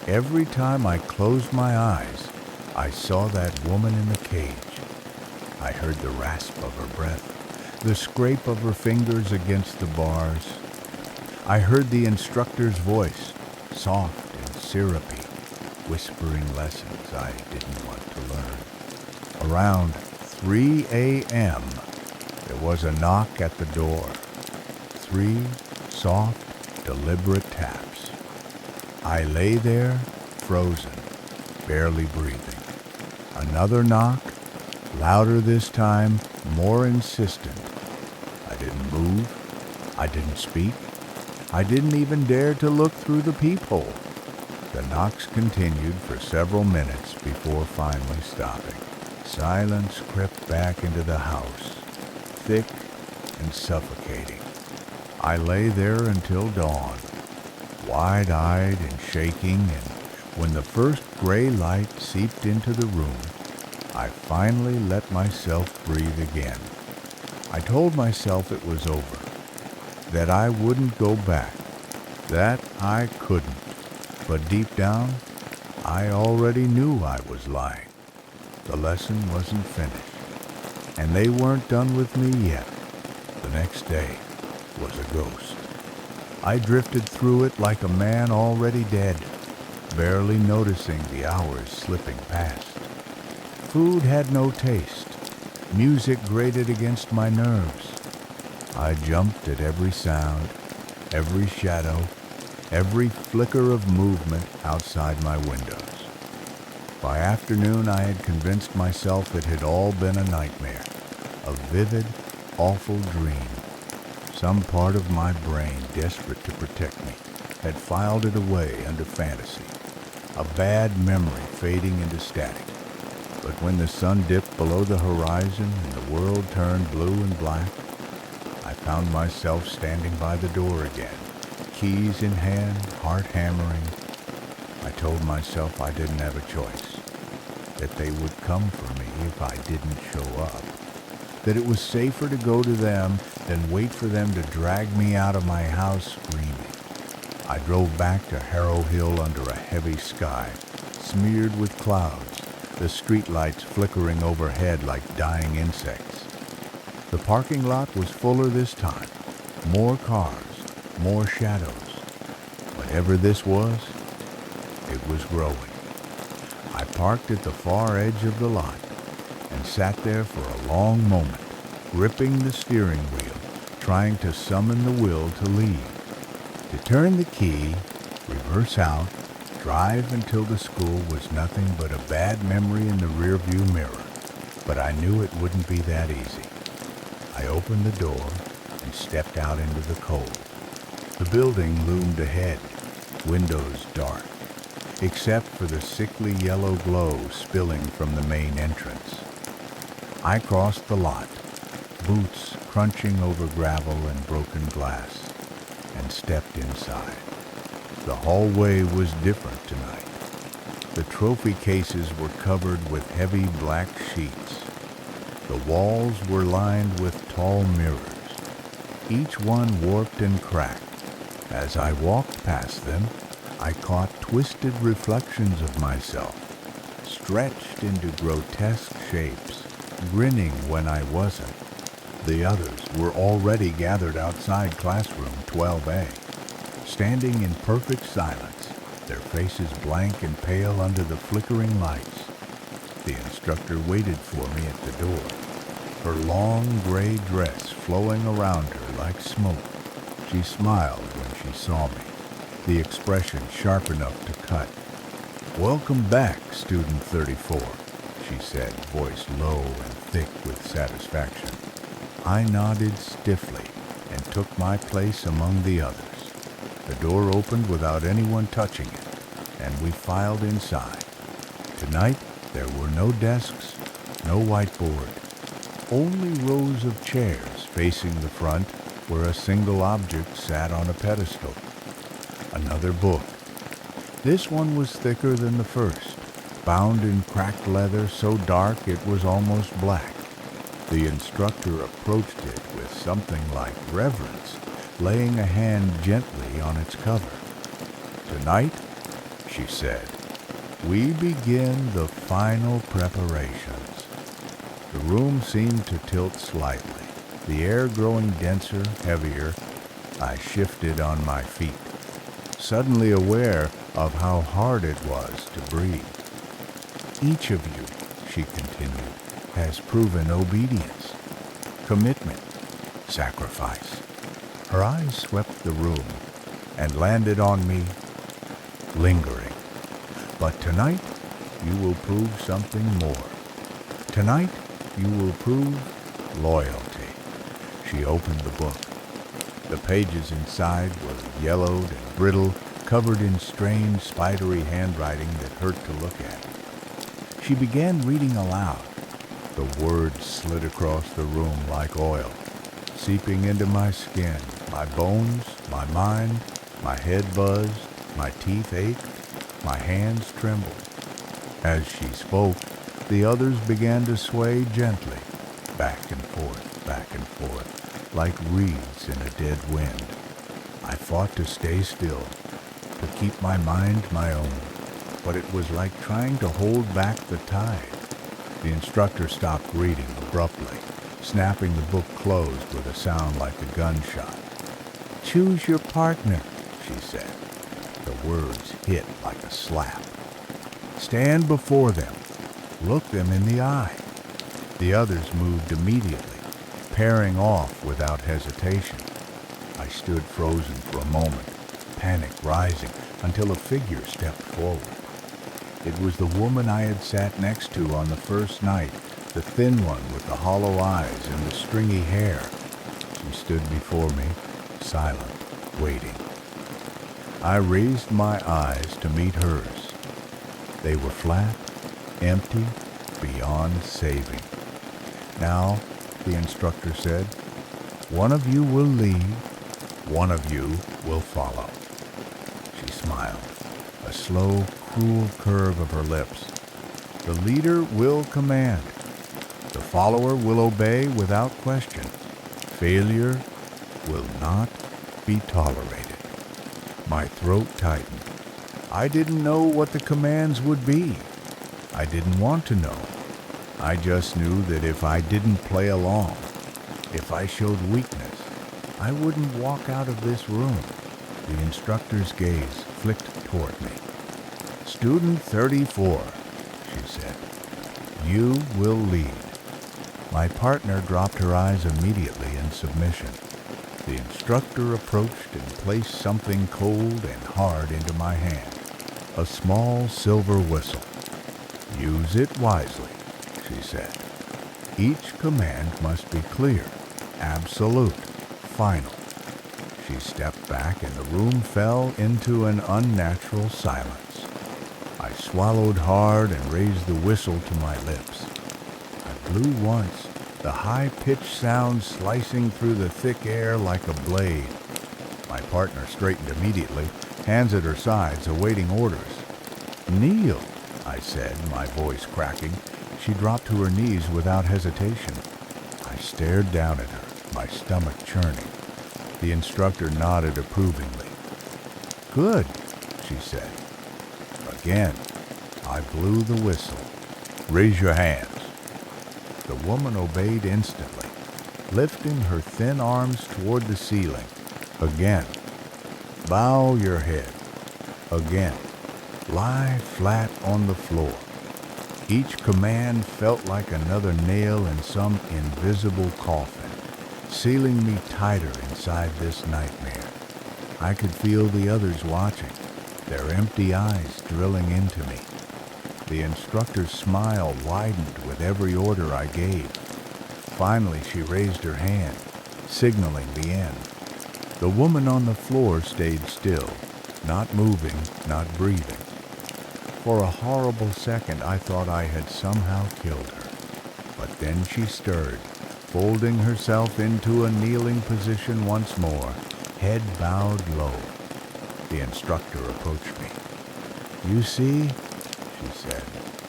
Every time I closed my eyes, I saw that woman in the cage. I heard the rasp of her breath, the scrape of her fingers against the bars. I heard the instructor's voice, soft and syrupy, whispering lessons I didn't want to learn. Around 3 a.m., there was a knock at the door. 3 soft, deliberate taps. I lay there, frozen, barely breathing. Another knock, louder this time, more insistent. I didn't move. I didn't speak. I didn't even dare to look through the peephole. The knocks continued for several minutes before finally stopping. Silence crept back into the house, thick and suffocating. I lay there until dawn, wide-eyed and shaking, and when the first gray light seeped into the room, I finally let myself breathe again. I told myself it was over, that I wouldn't go back, that I couldn't. But deep down, I already knew I was lying. The lesson wasn't finished, and they weren't done with me yet. The next day was a ghost. I drifted through it like a man already dead, barely noticing the hours slipping past. Food had no taste. Music grated against my nerves. I jumped at every sound, every shadow, every flicker of movement outside my windows. By afternoon, I had convinced myself it had all been a nightmare, a vivid, awful dream. Some part of my brain, desperate to protect me, had filed it away under fantasy, a bad memory fading into static. But when the sun dipped below the horizon and the world turned blue and black, I found myself standing by the door again, keys in hand, heart hammering. I told myself I didn't have a choice, that they would come for me if I didn't show up, that it was safer to go to them than wait for them to drag me out of my house screaming. I drove back to Harrow Hill under a heavy sky, smeared with clouds, the streetlights flickering overhead like dying insects. The parking lot was fuller this time, more cars, more shadows. Whatever this was, it was growing. I parked at the far edge of the lot and sat there for a long moment, gripping the steering wheel, trying to summon the will to leave. To turn the key, reverse out, drive until the school was nothing but a bad memory in the rearview mirror. But I knew it wouldn't be that easy. I opened the door and stepped out into the cold. The building loomed ahead, windows dark, except for the sickly yellow glow spilling from the main entrance. I crossed the lot, boots crunching over gravel and broken glass, and stepped inside. The hallway was different tonight. The trophy cases were covered with heavy black sheets. The walls were lined with tall mirrors, each one warped and cracked. As I walked past them, I caught twisted reflections of myself, stretched into grotesque shapes, grinning when I wasn't. The others were already gathered outside classroom 12A, standing in perfect silence, their faces blank and pale under the flickering lights. The instructor waited for me at the door, her long gray dress flowing around her like smoke. She smiled when she saw me, the expression sharp enough to cut. "Welcome back, student 34, she said, voice low and thick with satisfaction. I nodded stiffly and took my place among the others. The door opened without anyone touching it, and we filed inside. Tonight, there were no desks, no whiteboard, only rows of chairs facing the front where a single object sat on a pedestal. Another book. This one was thicker than the first, bound in cracked leather so dark it was almost black. The instructor approached it with something like reverence, laying a hand gently on its cover. "Tonight," she said, "we begin the final preparations." The room seemed to tilt slightly, the air growing denser, heavier. I shifted on my feet, suddenly aware of how hard it was to breathe. "Each of you," she continued, "has proven obedience, commitment, sacrifice." Her eyes swept the room and landed on me, lingering. "But tonight, you will prove something more. Tonight, you will prove loyalty." She opened the book. The pages inside were yellowed and brittle, covered in strange, spidery handwriting that hurt to look at. She began reading aloud. The words slid across the room like oil, seeping into my skin, my bones, my mind. My head buzzed, my teeth ached, my hands trembled. As she spoke, the others began to sway gently, back and forth, like reeds in a dead wind. I fought to stay still, to keep my mind my own, but it was like trying to hold back the tide. The instructor stopped reading abruptly, snapping the book closed with a sound like a gunshot. "Choose your partner," she said. The words hit like a slap. "Stand before them. Look them in the eye." The others moved immediately, pairing off without hesitation. I stood frozen for a moment, panic rising, until a figure stepped forward. It was the woman I had sat next to on the first night, the thin one with the hollow eyes and the stringy hair. She stood before me, silent, waiting. I raised my eyes to meet hers. They were flat, empty, beyond saving. "Now," the instructor said, "one of you will lead, one of you will follow." She smiled, a slow, cruel curve of her lips. "The leader will command. The follower will obey without question. Failure will not be tolerated." My throat tightened. I didn't know what the commands would be. I didn't want to know. I just knew that if I didn't play along, if I showed weakness, I wouldn't walk out of this room. The instructor's gaze flicked toward me. "Student 34, she said, "you will lead." My partner dropped her eyes immediately in submission. The instructor approached and placed something cold and hard into my hand, a small silver whistle. "Use it wisely," she said. "Each command must be clear, absolute, final." She stepped back and the room fell into an unnatural silence. I swallowed hard and raised the whistle to my lips. I blew once, the high-pitched sound slicing through the thick air like a blade. My partner straightened immediately, hands at her sides, awaiting orders. "Kneel," I said, my voice cracking. She dropped to her knees without hesitation. I stared down at her, my stomach churning. The instructor nodded approvingly. "Good," she said. Again, I blew the whistle. "Raise your hands." The woman obeyed instantly, lifting her thin arms toward the ceiling. Again, "Bow your head." Again, "Lie flat on the floor." Each command felt like another nail in some invisible coffin, sealing me tighter inside this nightmare. I could feel the others watching, their empty eyes drilling into me. The instructor's smile widened with every order I gave. Finally, she raised her hand, signaling the end. The woman on the floor stayed still, not moving, not breathing. For a horrible second, I thought I had somehow killed her. But then she stirred, folding herself into a kneeling position once more, head bowed low. The instructor approached me. "You see," she said,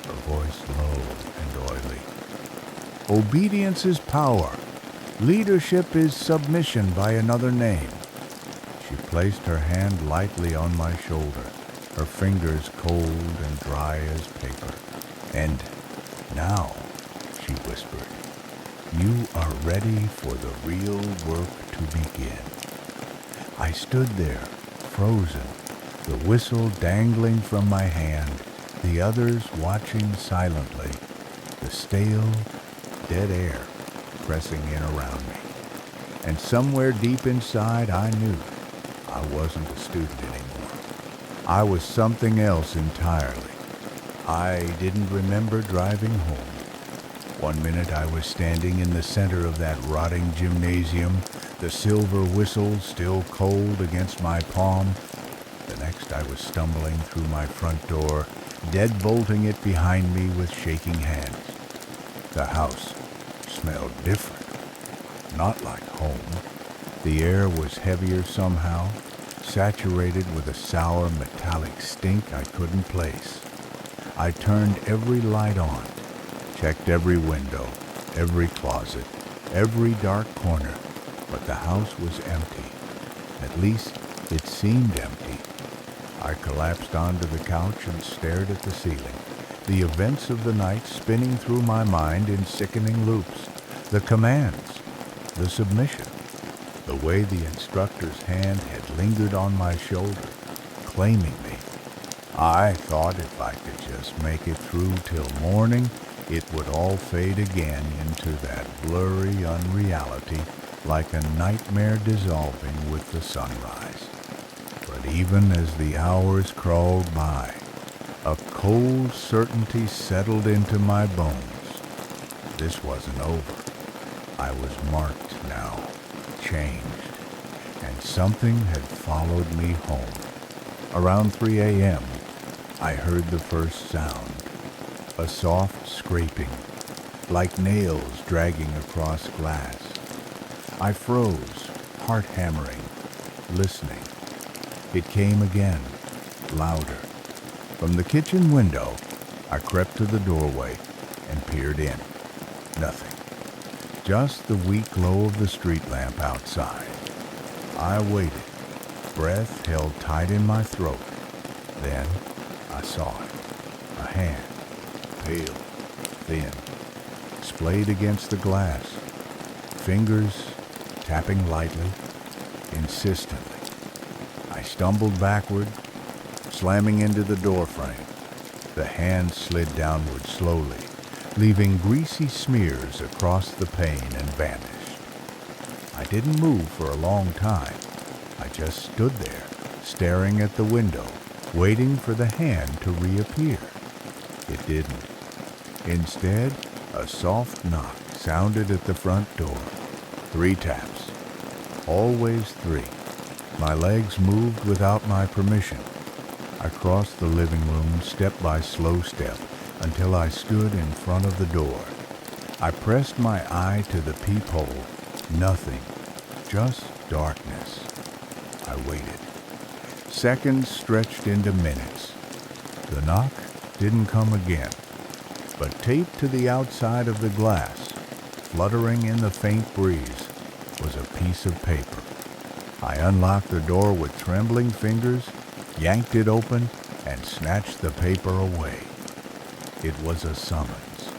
her voice low and oily. "Obedience is power. Leadership is submission by another name." She placed her hand lightly on my shoulder, her fingers cold and dry as paper. "And now," she whispered, "you are ready for the real work to begin." I stood there, frozen, the whistle dangling from my hand, the others watching silently, the stale, dead air pressing in around me. And somewhere deep inside I knew I wasn't a student anymore. I was something else entirely. I didn't remember driving home. One minute I was standing in the center of that rotting gymnasium, the silver whistle still cold against my palm. The next I was stumbling through my front door, deadbolting it behind me with shaking hands. The house smelled different, not like home. The air was heavier somehow, saturated with a sour metallic stink I couldn't place. I turned every light on, checked every window, every closet, every dark corner, but the house was empty. At least it seemed empty. I collapsed onto the couch and stared at the ceiling, the events of the night spinning through my mind in sickening loops, the commands, the submission, the way the instructor's hand had lingered on my shoulder, claiming me. I thought if I could just make it through till morning, it would all fade again into that blurry unreality, like a nightmare dissolving with the sunrise. But even as the hours crawled by, a cold certainty settled into my bones. This wasn't over. I was marked now, changed, and something had followed me home. Around 3 a.m., I heard the first sound, a soft scraping, like nails dragging across glass. I froze, heart hammering, listening. It came again, louder. From the kitchen window, I crept to the doorway and peered in. Nothing. Just the weak glow of the street lamp outside. I waited, breath held tight in my throat. Then I saw it. A hand, pale, thin, splayed against the glass. Fingers tapping lightly, insistently. I stumbled backward, slamming into the doorframe. The hand slid downward slowly, leaving greasy smears across the pane and vanished. I didn't move for a long time. I just stood there, staring at the window, waiting for the hand to reappear. It didn't. Instead, a soft knock sounded at the front door. 3 taps. Always 3. My legs moved without my permission. I crossed the living room step by slow step until I stood in front of the door. I pressed my eye to the peephole. Nothing. Just darkness. I waited. Seconds stretched into minutes. The knock didn't come again, but taped to the outside of the glass, fluttering in the faint breeze, was a piece of paper. I unlocked the door with trembling fingers, yanked it open, and snatched the paper away. It was a summons,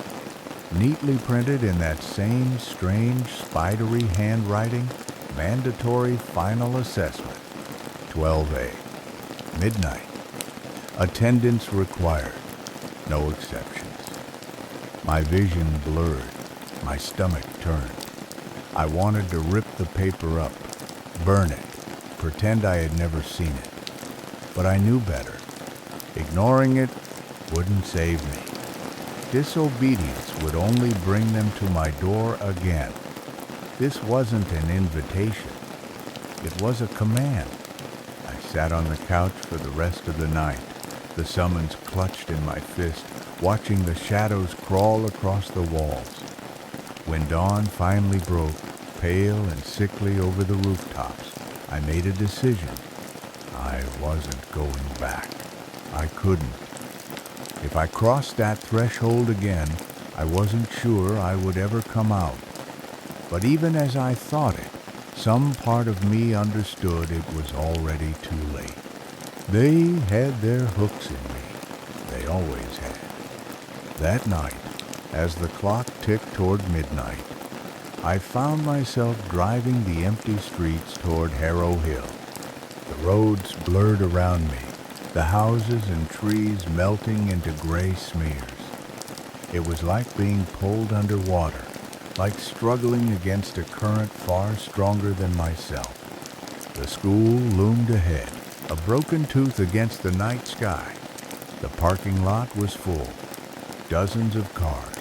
neatly printed in that same strange, spidery handwriting, mandatory final assessment, 12A, midnight. Attendance required, no exceptions. My vision blurred. My stomach turned. I wanted to rip the paper up, burn it, pretend I had never seen it. But I knew better. Ignoring it wouldn't save me. Disobedience would only bring them to my door again. This wasn't an invitation. It was a command. I sat on the couch for the rest of the night, the summons clutched in my fist, watching the shadows crawl across the walls. When dawn finally broke, pale and sickly over the rooftops, I made a decision. I wasn't going back. I couldn't. If I crossed that threshold again, I wasn't sure I would ever come out. But even as I thought it, some part of me understood it was already too late. They had their hooks in me. They always had. That night, as the clock ticked toward midnight, I found myself driving the empty streets toward Harrow Hill. The roads blurred around me, the houses and trees melting into gray smears. It was like being pulled underwater, like struggling against a current far stronger than myself. The school loomed ahead, a broken tooth against the night sky. The parking lot was full. Dozens of cars,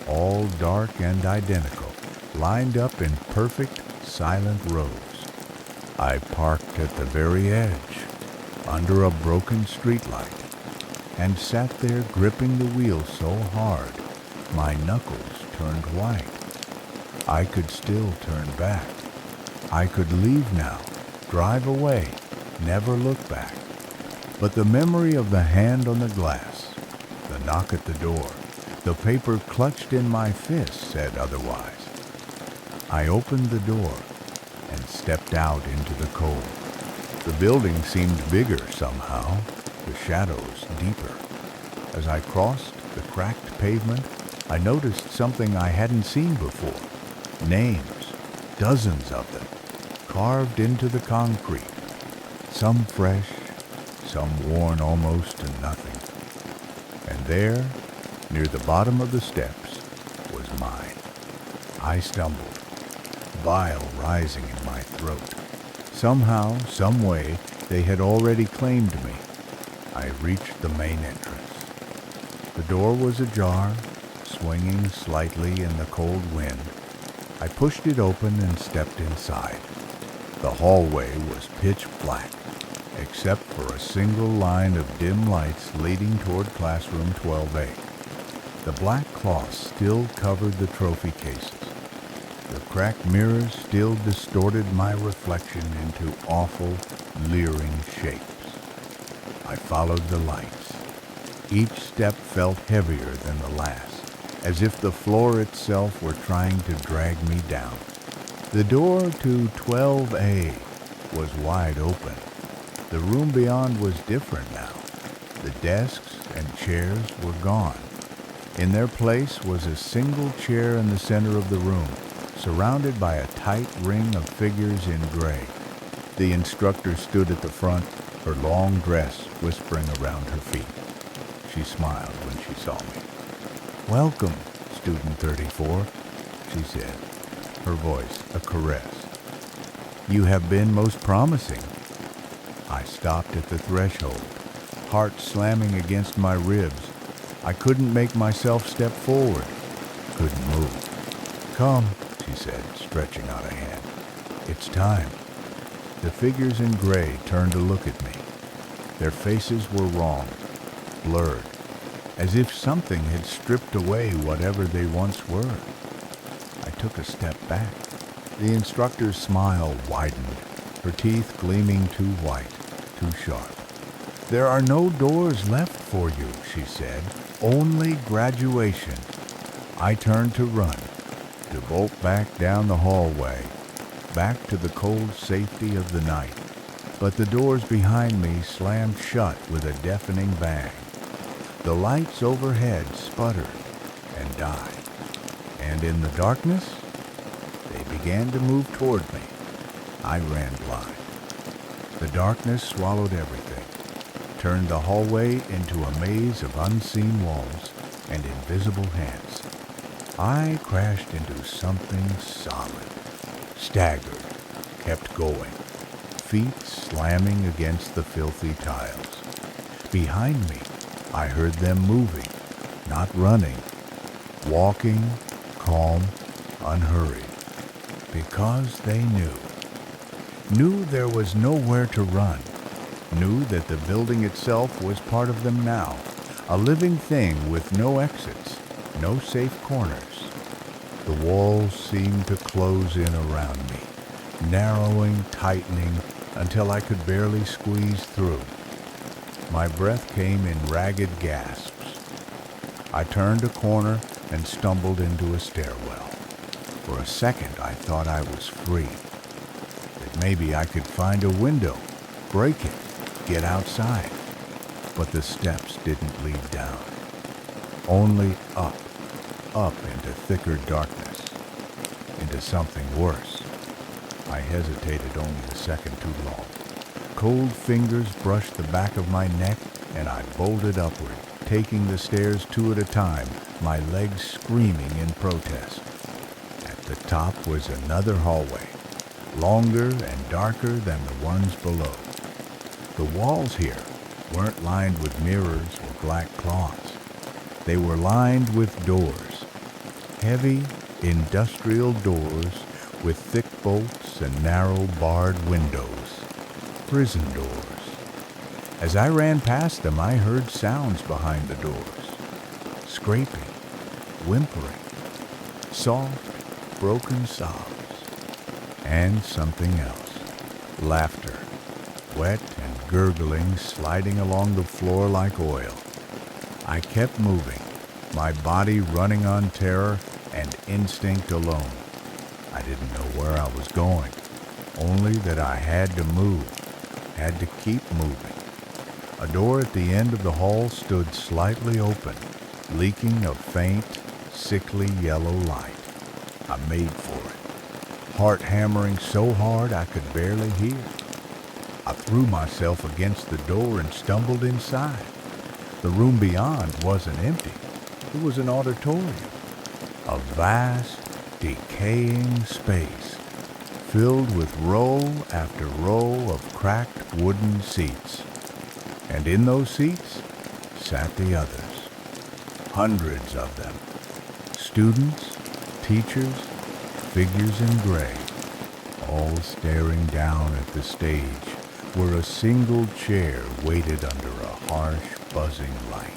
all dark and identical, lined up in perfect, silent rows. I parked at the very edge, under a broken streetlight, and sat there gripping the wheel so hard, my knuckles turned white. I could still turn back. I could leave now, drive away, never look back. But the memory of the hand on the glass, the knock at the door, the paper clutched in my fist said otherwise. I opened the door and stepped out into the cold. The building seemed bigger somehow, the shadows deeper. As I crossed the cracked pavement, I noticed something I hadn't seen before. Names, dozens of them, carved into the concrete. Some fresh, some worn almost to nothing. And there, near the bottom of the steps, was mine. I stumbled, bile rising in my throat. Somehow, some way, they had already claimed me. I reached the main entrance. The door was ajar, swinging slightly in the cold wind. I pushed it open and stepped inside. The hallway was pitch black, except for a single line of dim lights leading toward classroom 12A. The black cloth still covered the trophy cases. The cracked mirrors still distorted my reflection into awful, leering shapes. I followed the lights. Each step felt heavier than the last, as if the floor itself were trying to drag me down. The door to 12A was wide open. The room beyond was different now. The desks and chairs were gone. In their place was a single chair in the center of the room, surrounded by a tight ring of figures in gray. The instructor stood at the front, her long dress whispering around her feet. She smiled when she saw me. "Welcome, student 34, she said, her voice a caress. "You have been most promising." I stopped at the threshold, heart slamming against my ribs. I couldn't make myself step forward, couldn't move. "Come," she said, stretching out a hand. "It's time." The figures in gray turned to look at me. Their faces were wrong, blurred, as if something had stripped away whatever they once were. I took a step back. The instructor's smile widened, her teeth gleaming too white, too sharp. "There are no doors left for you," she said. "Only graduation." I turned to run, to bolt back down the hallway, back to the cold safety of the night. But the doors behind me slammed shut with a deafening bang. The lights overhead sputtered and died, and in the darkness, they began to move toward me. I ran blind. The darkness swallowed everything, turned the hallway into a maze of unseen walls, and invisible hands. I crashed into something solid, staggered, kept going, feet slamming against the filthy tiles. Behind me, I heard them moving, not running, walking, calm, unhurried, because they knew there was nowhere to run, knew that the building itself was part of them now, a living thing with no exits, no safe corners. The walls seemed to close in around me, narrowing, tightening, until I could barely squeeze through. My breath came in ragged gasps. I turned a corner and stumbled into a stairwell. For a second, I thought I was free, that maybe I could find a window, break it, get outside. But the steps didn't lead down, only up into thicker darkness, into something worse. I hesitated only a second too long. Cold fingers brushed the back of my neck, and I bolted upward, taking the stairs two at a time, my legs screaming in protest. At the top was another hallway, longer and darker than the ones below. The walls here weren't lined with mirrors or black cloths. They were lined with doors, heavy industrial doors with thick bolts and narrow barred windows, prison doors. As I ran past them, I heard sounds behind the doors, scraping, whimpering, soft, broken sobs, and something else, laughter, wet and gurgling, sliding along the floor like oil. I kept moving, my body running on terror and instinct alone. I didn't know where I was going, only that I had to move, had to keep moving. A door at the end of the hall stood slightly open, leaking a faint, sickly yellow light. I made for it, heart hammering so hard I could barely hear. I threw myself against the door and stumbled inside. The room beyond wasn't empty. It was an auditorium, a vast, decaying space, filled with row after row of cracked wooden seats. And in those seats sat the others, hundreds of them, students, teachers, figures in gray, all staring down at the stage where a single chair waited under a harsh, buzzing light.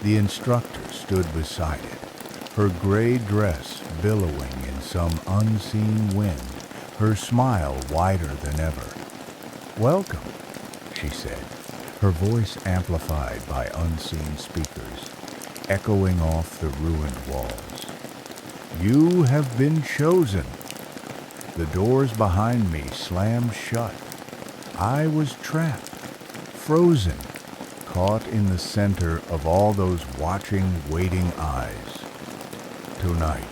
The instructor stood beside it, her gray dress billowing in some unseen wind, her smile wider than ever. "Welcome," she said, her voice amplified by unseen speakers, echoing off the ruined walls. "You have been chosen." The doors behind me slammed shut. I was trapped, frozen, caught in the center of all those watching, waiting eyes. "Tonight,"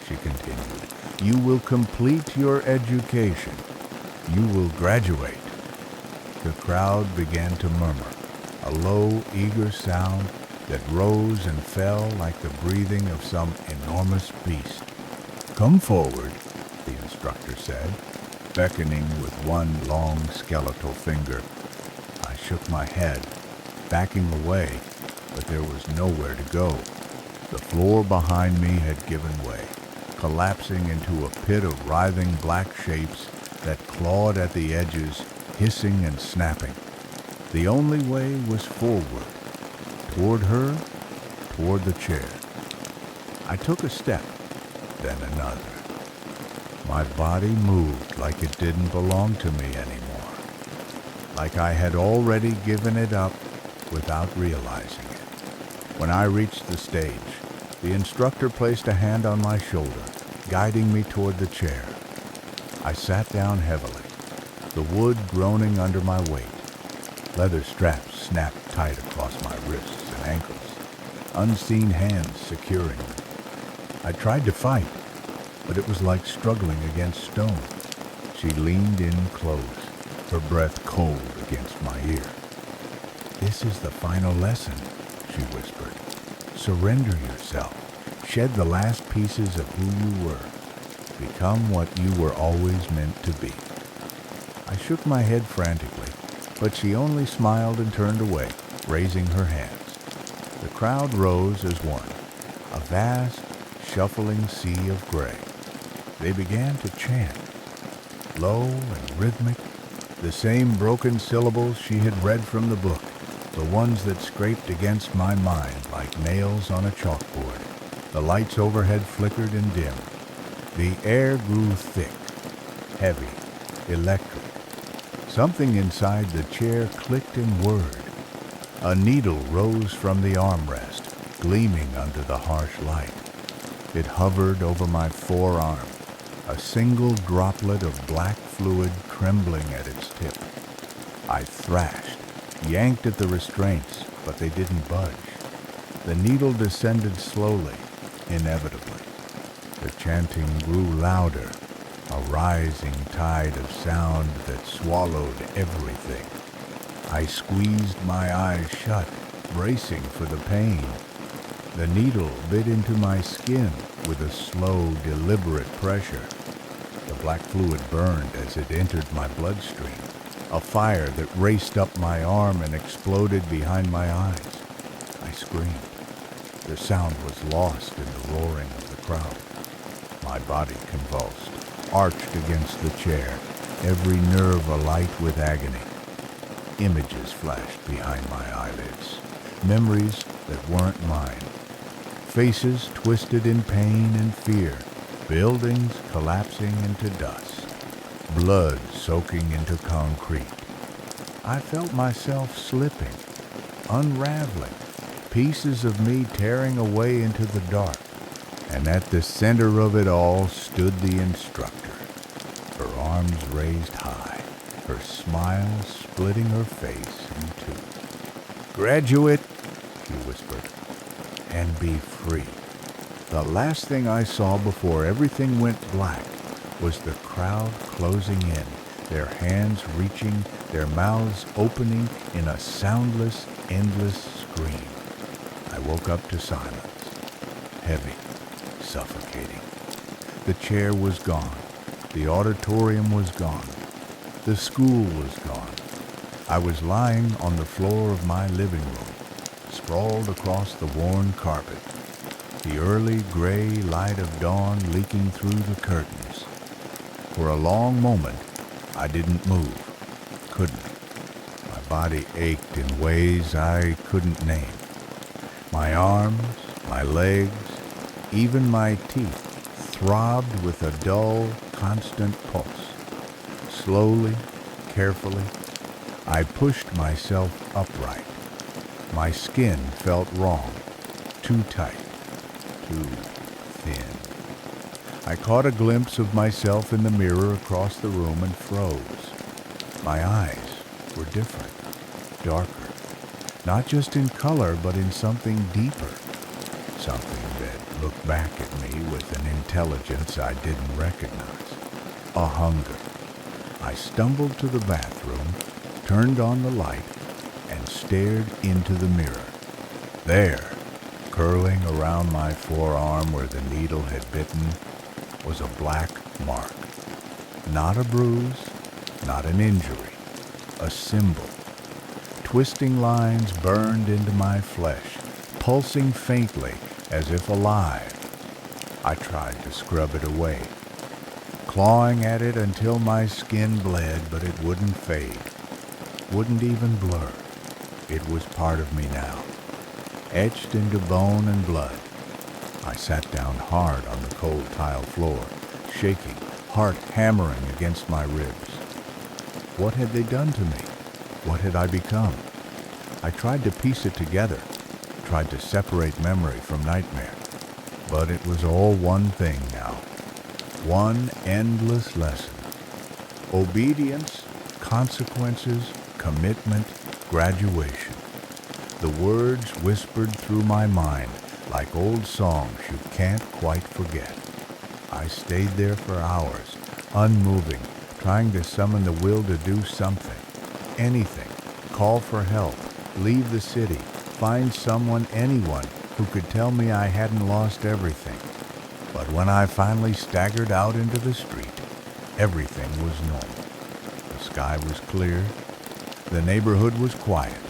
she continued, "you will complete your education. You will graduate." The crowd began to murmur, a low, eager sound that rose and fell like the breathing of some enormous beast. "Come forward," the instructor said, beckoning with one long skeletal finger. I shook my head, backing away, but there was nowhere to go. The floor behind me had given way, collapsing into a pit of writhing black shapes that clawed at the edges, hissing and snapping. The only way was forward, toward her, toward the chair. I took a step, then another. My body moved like it didn't belong to me anymore, like I had already given it up without realizing it. When I reached the stage, the instructor placed a hand on my shoulder, guiding me toward the chair. I sat down heavily, the wood groaning under my weight. Leather straps snapped tight across my wrists and ankles, unseen hands securing them. I tried to fight, but it was like struggling against stone. She leaned in close, her breath cold against my ear. "This is the final lesson," she whispered. Surrender yourself. Shed the last pieces of who you were. Become what you were always meant to be. I shook my head frantically, but she only smiled and turned away, raising her hands. The crowd rose as one, a vast, shuffling sea of gray. They began to chant, low and rhythmic, the same broken syllables she had read from the book, the ones that scraped against my mind like nails on a chalkboard. The lights overhead flickered and dimmed. The air grew thick, heavy, electric. Something inside the chair clicked and whirred. A needle rose from the armrest, gleaming under the harsh light. It hovered over my forearm, a single droplet of black fluid trembling at its tip. I thrashed, yanked at the restraints, but they didn't budge. The needle descended slowly, inevitably. The chanting grew louder, a rising tide of sound that swallowed everything. I squeezed my eyes shut, bracing for the pain. The needle bit into my skin with a slow, deliberate pressure. The black fluid burned as it entered my bloodstream, a fire that raced up my arm and exploded behind my eyes. I screamed. The sound was lost in the roaring of the crowd. My body convulsed, arched against the chair, every nerve alight with agony. Images flashed behind my eyelids, memories that weren't mine. Faces twisted in pain and fear, buildings collapsing into dust, blood soaking into concrete. I felt myself slipping, unraveling, pieces of me tearing away into the dark. And at the center of it all stood the instructor, her arms raised high, her smile splitting her face in two. "Graduate," she whispered, "and be free." The last thing I saw before everything went black was the crowd closing in, their hands reaching, their mouths opening in a soundless, endless scream. I woke up to silence, heavy, suffocating. The chair was gone. The auditorium was gone. The school was gone. I was lying on the floor of my living room, sprawled across the worn carpet, the early gray light of dawn leaking through the curtains. For a long moment, I didn't move, couldn't. My body ached in ways I couldn't name. My arms, my legs, even my teeth throbbed with a dull, constant pulse. Slowly, carefully, I pushed myself upright. My skin felt wrong, too tight, too thin. I caught a glimpse of myself in the mirror across the room and froze. My eyes were different, darker, not just in color, but in something deeper, something that looked back at me with an intelligence I didn't recognize, a hunger. I stumbled to the bathroom, turned on the light, and stared into the mirror. There, curling around my forearm where the needle had bitten, was a black mark. Not a bruise, not an injury, a symbol. Twisting lines burned into my flesh, pulsing faintly as if alive. I tried to scrub it away, clawing at it until my skin bled, but it wouldn't fade, wouldn't even blur. It was part of me now, etched into bone and blood. I sat down hard on the cold tile floor, shaking, heart hammering against my ribs. What had they done to me? What had I become? I tried to piece it together, tried to separate memory from nightmare. But it was all one thing now, one endless lesson. Obedience, consequences, commitment, graduation. The words whispered through my mind like old songs you can't quite forget. I stayed there for hours, unmoving, trying to summon the will to do something, anything, call for help, leave the city, find someone, anyone, who could tell me I hadn't lost everything. But when I finally staggered out into the street, everything was normal. The sky was clear. The neighborhood was quiet.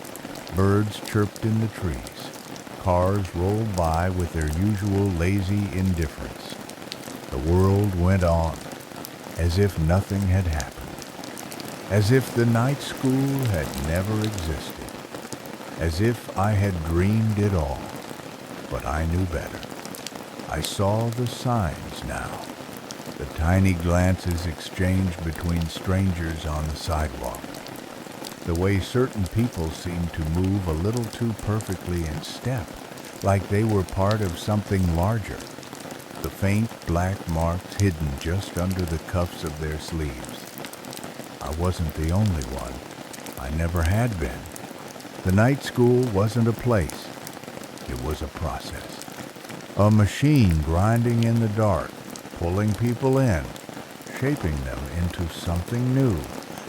Birds chirped in the trees. Cars rolled by with their usual lazy indifference. The world went on, as if nothing had happened. As if the night school had never existed. As if I had dreamed it all. But I knew better. I saw the signs now. The tiny glances exchanged between strangers on the sidewalk. The way certain people seemed to move a little too perfectly in step, like they were part of something larger. The faint black marks hidden just under the cuffs of their sleeves. I wasn't the only one. I never had been. The night school wasn't a place. It was a process. A machine grinding in the dark, pulling people in, shaping them into something new,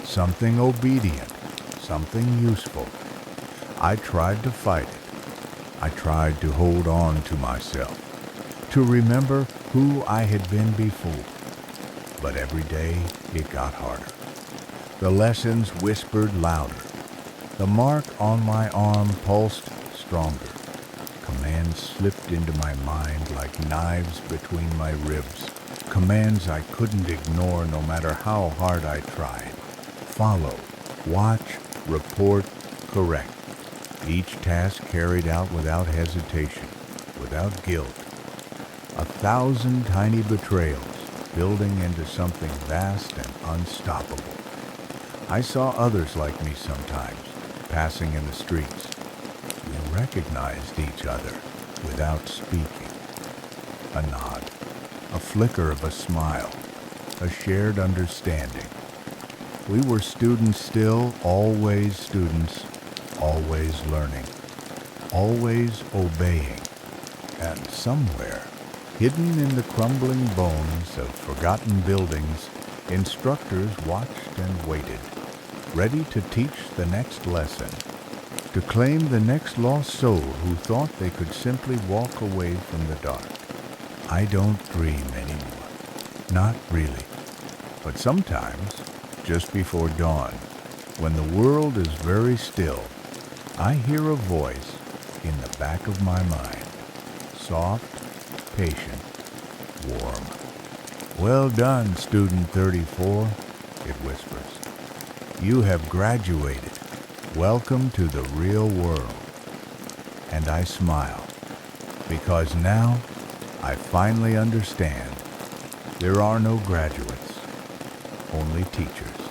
something obedient, something useful. I tried to fight it. I tried to hold on to myself, to remember who I had been before. But every day it got harder. The lessons whispered louder. The mark on my arm pulsed stronger. Commands slipped into my mind like knives between my ribs. Commands I couldn't ignore no matter how hard I tried. Follow, watch, report, correct. Each task carried out without hesitation, without guilt. 1,000 tiny betrayals, building into something vast and unstoppable. I saw others like me sometimes, passing in the streets. We recognized each other without speaking. A nod, a flicker of a smile, a shared understanding. We were students still, always students, always learning, always obeying. And somewhere, hidden in the crumbling bones of forgotten buildings, instructors watched and waited, ready to teach the next lesson, to claim the next lost soul who thought they could simply walk away from the dark. I don't dream anymore. Not really. But sometimes, just before dawn, when the world is very still, I hear a voice in the back of my mind. Soft, patient, warm. Well done, student 34, it whispers. You have graduated. Welcome to the real world. And I smile, because now I finally understand there are no graduates, only teachers.